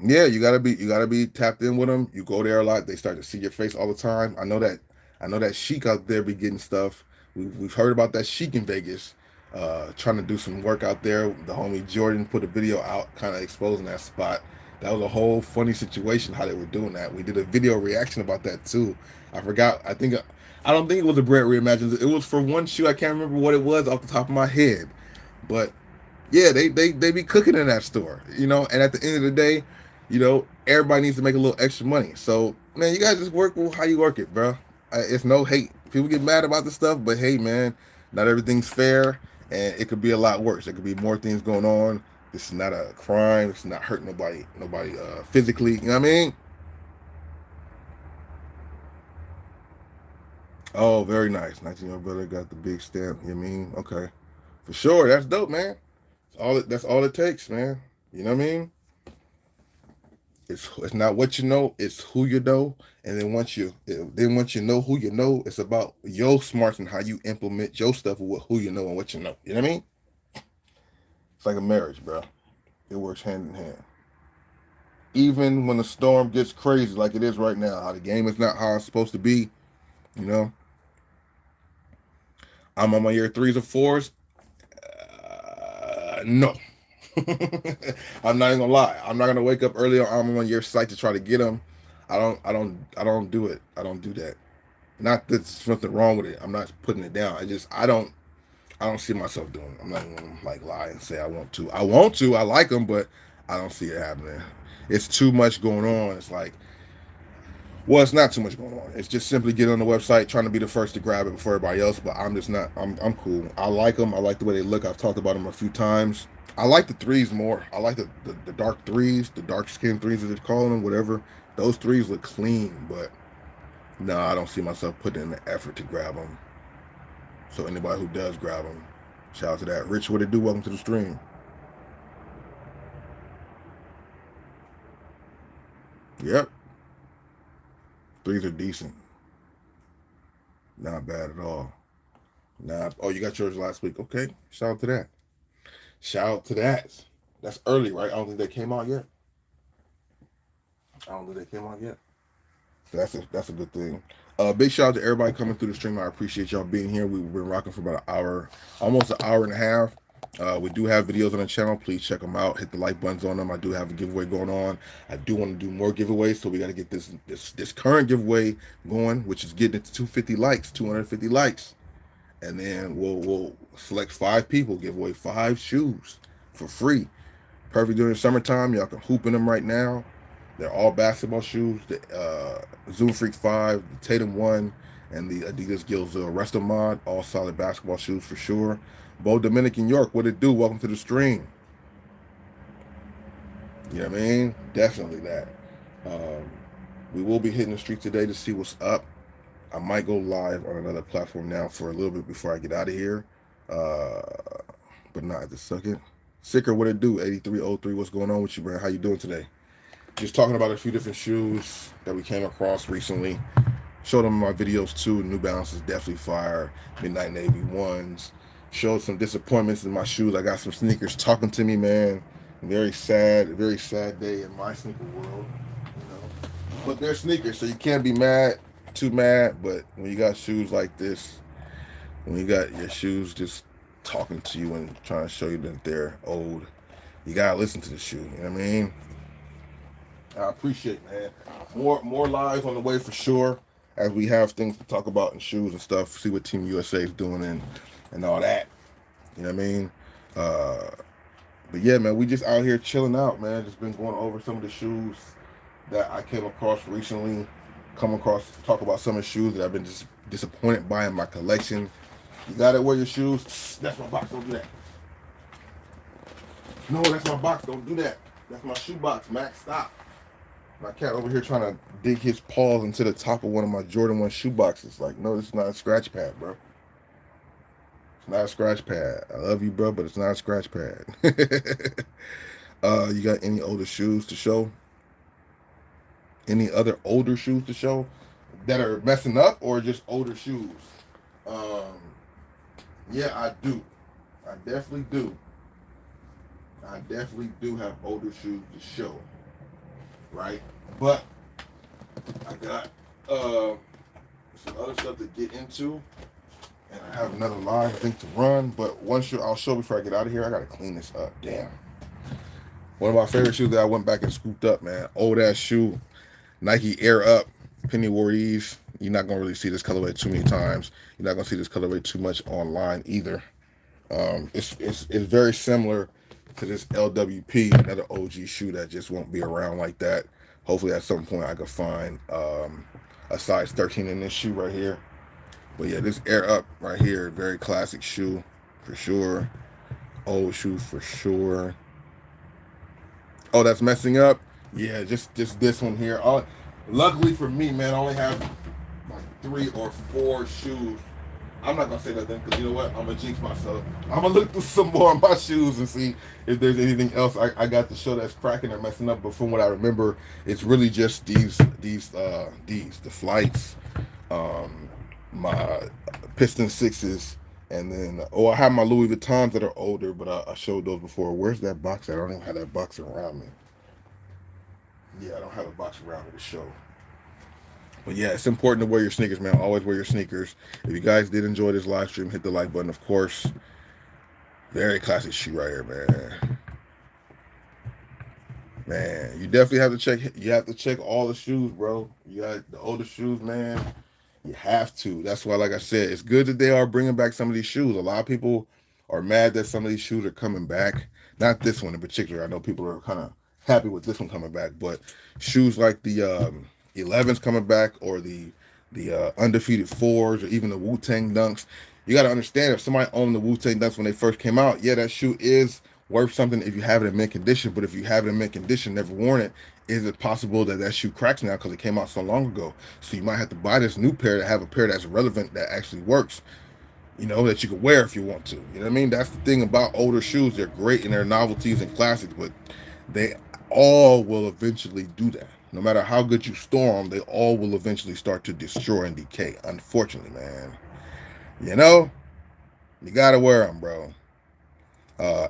yeah, you gotta be tapped in with them. You go there a lot. They start to see your face all the time. I know that Chic out there be getting stuff. We've heard about that Chic in Vegas, trying to do some work out there. The homie Jordan put a video out, kind of exposing that spot. That was a whole funny situation how they were doing that. We did a video reaction about that too. I forgot. I don't think it was a Brett Reimagined. It was for one shoe. I can't remember what it was off the top of my head, but yeah, they be cooking in that store, you know. And at the end of the day, you know, everybody needs to make a little extra money. So man, you guys just work with how you work it, bro. It's no hate. People get mad about the stuff, but hey, man, not everything's fair, and it could be a lot worse. There could be more things going on. This is not a crime. It's not hurting nobody physically. You know what I mean? Oh, very nice. 19-year-old brother got the big stamp. You know what I mean? Okay, for sure. That's dope, man. That's all it takes, man. You know what I mean? It's not what you know, it's who you know. And then once you know who you know, it's about your smarts and how you implement your stuff with who you know and what you know. You know what I mean? It's like a marriage, bro. It works hand in hand. Even when the storm gets crazy like it is right now, how the game is not how it's supposed to be, you know. I'm on my year threes or fours. No. I'm not even gonna lie. I'm not gonna wake up early on your site to try to get them. I don't do it. I don't do that. Not that there's nothing wrong with it. I'm not putting it down. I don't see myself doing it. I'm not even gonna like lie and say I want to. I want to. I like them, but I don't see it happening. It's too much going on. It's like, well, it's not too much going on. It's just simply get on the website, trying to be the first to grab it before everybody else. But I'm just not. I'm cool. I like them. I like the way they look. I've talked about them a few times. I like the threes more. I like the dark threes, the dark skin threes as they're calling them, whatever. Those threes look clean, but no, I don't see myself putting in the effort to grab them. So anybody who does grab them, shout out to that. Rich, what it do? Welcome to the stream. Yep, threes are decent. Not bad at all. Nah. Oh, you got yours last week. Okay. Shout out to that. Shout out to that. That's early, right? I don't think they came out yet. I don't think they came out yet. That's a good thing. Big shout out to everybody coming through the stream. I appreciate y'all being here. We've been rocking for about an hour, almost an hour and a half. We do have videos on the channel. Please check them out. Hit the like buttons on them. I do have a giveaway going on. I do want to do more giveaways, so we got to get this current giveaway going, which is getting it to 250 likes, and then we'll select 5 people, give away 5 shoes for free. Perfect during the summertime. Y'all can hoop in them right now. They're all basketball shoes. The Zoom Freak 5, the Tatum 1, and the Adidas Gilzilla Resto Mod. All solid basketball shoes for sure. Bo Dominican York, what it do? Welcome to the stream. You know what I mean? Definitely that. Um, we will be hitting the street today to see what's up. I might go live on another platform now for a little bit before I get out of here. Uh, but not at the second. Sicker, what it do? 8303, what's going on with you, man? How you doing today? Just talking about a few different shoes that we came across recently. Showed them my videos too. New Balance is definitely fire. Midnight Navy ones. Showed some disappointments in my shoes. I got some sneakers talking to me, man. Very sad day in my sneaker world. You know, but they're sneakers, so you can't be too mad. But when you got shoes like this, when you got your shoes just talking to you and trying to show you that they're old, you gotta listen to the shoe. You know what I mean? I appreciate it, man. More lives on the way for sure. As we have things to talk about in shoes and stuff, see what Team USA is doing and all that. You know what I mean? Uh, but yeah, man, we just out here chilling out, man. Just been going over some of the shoes that I came across recently. Talk about some of the shoes that I've been just disappointed by in my collection. You gotta wear your shoes. That's my box. Don't do that. No, that's my box. Don't do that. That's my shoe box, Max. Stop. My cat over here trying to dig his paws into the top of one of my Jordan 1 shoe boxes. Like, no, this is not a scratch pad, bro. It's not a scratch pad. I love you, bro, but it's not a scratch pad. You got any older shoes to show? Any other older shoes to show that are messing up or just older shoes? Um, yeah, I do. I definitely do. I definitely do have older shoes to show. Right? But I got some other stuff to get into, and I have another line I think to run. But one shoe I'll show before I get out of here. I gotta clean this up. Damn. One of my favorite shoes that I went back and scooped up, man. Old ass shoe, Nike Air Up, Penny wore these. You're not gonna really see this colorway too many times. You're not gonna see this colorway too much online either. It's very similar to this LWP, another OG shoe that just won't be around like that. Hopefully at some point I could find a size 13 in this shoe right here. But yeah, this Air Up right here, very classic shoe for sure. Old shoe for sure. Oh, that's messing up. Yeah, just this one here. Luckily for me, man, I only have like 3 or 4 shoes. I'm not gonna say that then, because you know what? I'm gonna jinx myself. I'm gonna look through some more of my shoes and see if there's anything else I got to show that's cracking or messing up. But from what I remember, it's really just the flights, my Piston sixes, and then I have my Louis Vuittons that are older, but I showed those before. Where's that box at? I don't even have that box around me. Yeah, I don't have a box around me to show. But yeah, it's important to wear your sneakers, man. Always wear your sneakers. If you guys did enjoy this live stream, hit the like button, of course. Very classic shoe right here, man. Man, you definitely have to check. You have to check all the shoes, bro. You got the older shoes, man. You have to. That's why, like I said, it's good that they are bringing back some of these shoes. A lot of people are mad that some of these shoes are coming back. Not this one in particular. I know people are kind of happy with this one coming back, but shoes like the 11s coming back, or the undefeated 4s, or even the Wu-Tang Dunks. You got to understand, if somebody owned the Wu-Tang Dunks when they first came out, yeah, that shoe is worth something if you have it in mint condition. But if you have it in mint condition, never worn it, is it possible that that shoe cracks now because it came out so long ago? So you might have to buy this new pair to have a pair that's relevant, that actually works, you know, that you could wear if you want to. You know what I mean? That's the thing about older shoes. They're great and they're novelties and classics, but they all will eventually do that. No matter how good you store them, they all will eventually start to destroy and decay. Unfortunately, man. You know, you gotta wear them, bro.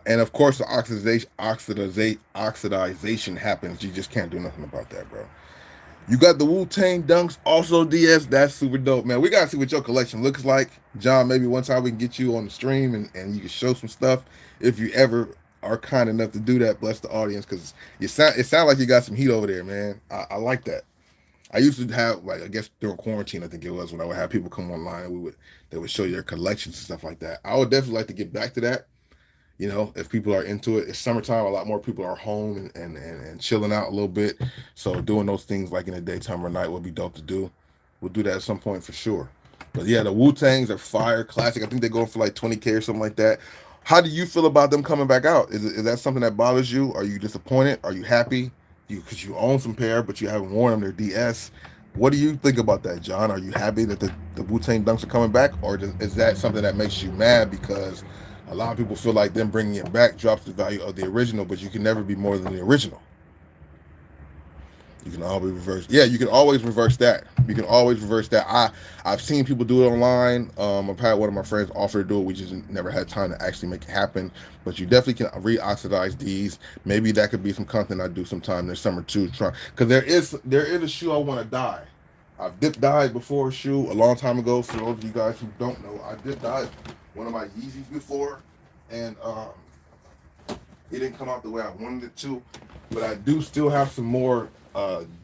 And of course, the oxidization happens. You just can't do nothing about that, bro. You got the Wu-Tang Dunks, also DS. That's super dope, man. We gotta see what your collection looks like, John. Maybe one time we can get you on the stream and you can show some stuff if you ever are kind enough to do that. Bless the audience, because it sound like you got some heat over there, man. I like that. I used to have, like, I guess during quarantine, I think it was, when I would have people come online and they would show you their collections and stuff like that. I would definitely like to get back to that. You know, if people are into it. It's summertime, a lot more people are home and chilling out a little bit. So doing those things like in the daytime or night would be dope to do. We'll do that at some point for sure. But yeah, the Wu-Tangs are fire, classic. I think they're going for like 20K or something like that. How do you feel about them coming back out? Is that something that bothers you? Are you disappointed? Are you happy? Because you own some pair, but you haven't worn them. They're DS. What do you think about that, John? Are you happy that the Wu-Tang Dunks are coming back? Or is that something that makes you mad because a lot of people feel like them bringing it back drops the value of the original, but you can never be more than the original? You can always reverse. Yeah, you can always reverse that. You can always reverse that. I've seen people do it online. I've had one of my friends offer to do it. We just never had time to actually make it happen. But you definitely can re-oxidize these. Maybe that could be some content I do sometime this summer too. Try because there is a shoe I want to dye. I've dip dyed before a shoe a long time ago. For those of you guys who don't know, I dip dyed one of my Yeezys before, and it didn't come out the way I wanted it to. But I do still have some more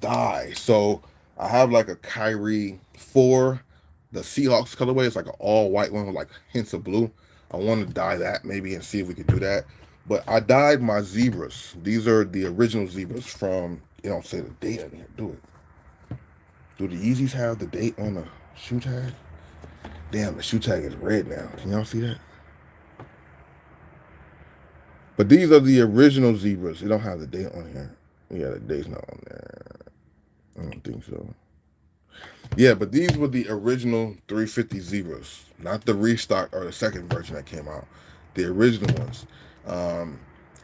dye. So I have like a Kyrie 4, the Seahawks colorway. It's like an all white one with like hints of blue. I want to dye that maybe and see if we could do that. But I dyed my zebras. These are the original zebras from, you don't say the date on here, do it. Do the Yeezys have the date on the shoe tag? Damn, the shoe tag is red now. Can y'all see that? But these are the original zebras. They don't have the date on here. Yeah, the date's not on there. I don't think so. Yeah, but these were the original 350 zebras, not the restock or the second version that came out. The original ones.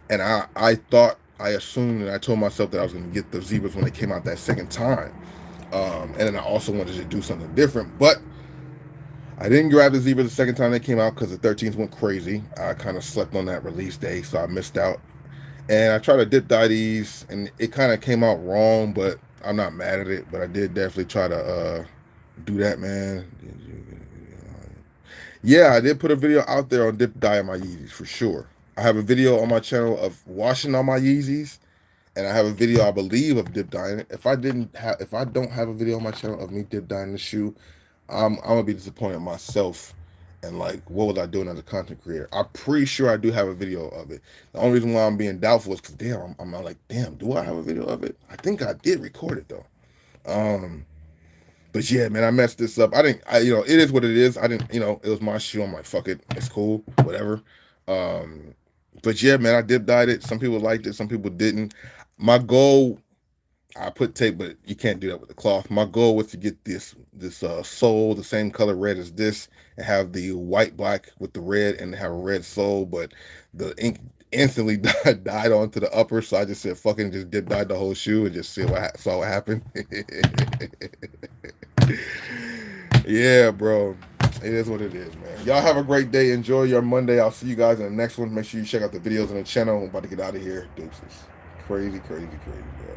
And I assumed and I told myself that I was going to get the zebras when they came out that second time. And then I also wanted to do something different, but I didn't grab the zebras the second time they came out because the 13th went crazy. I kind of slept on that release day, so I missed out. And I tried to dip dye these, and it kind of came out wrong, but I'm not mad at it. But I did definitely try to do that, man. Yeah, I did put a video out there on dip dye my Yeezys for sure. I have a video on my channel of washing all my Yeezys, and I have a video I believe of dip dyeing it. If I don't have a video on my channel of me dip dyeing the shoe, I'm gonna be disappointed in myself. And like, what was I doing as a content creator? I'm pretty sure I do have a video of it. The only reason why I'm being doubtful is because I'm like, damn, do I have a video of it? I think I did record it though. But yeah, man, I messed this up. It is what it is. It was my shoe. I'm like, fuck it, it's cool, whatever. But yeah, man, I dip dyed it. Some people liked it, some people didn't. My goal, I put tape, but you can't do that with the cloth. My goal was to get this sole the same color red as this, and have the white black with the red, and have a red sole. But the ink instantly died onto the upper, so I just said fucking just dip dyed the whole shoe and just saw what happened. Yeah, bro. It is what it is, man. Y'all have a great day. Enjoy your Monday. I'll see you guys in the next one. Make sure you check out the videos on the channel. I'm about to get out of here. Deuces. Crazy, crazy, crazy, bro.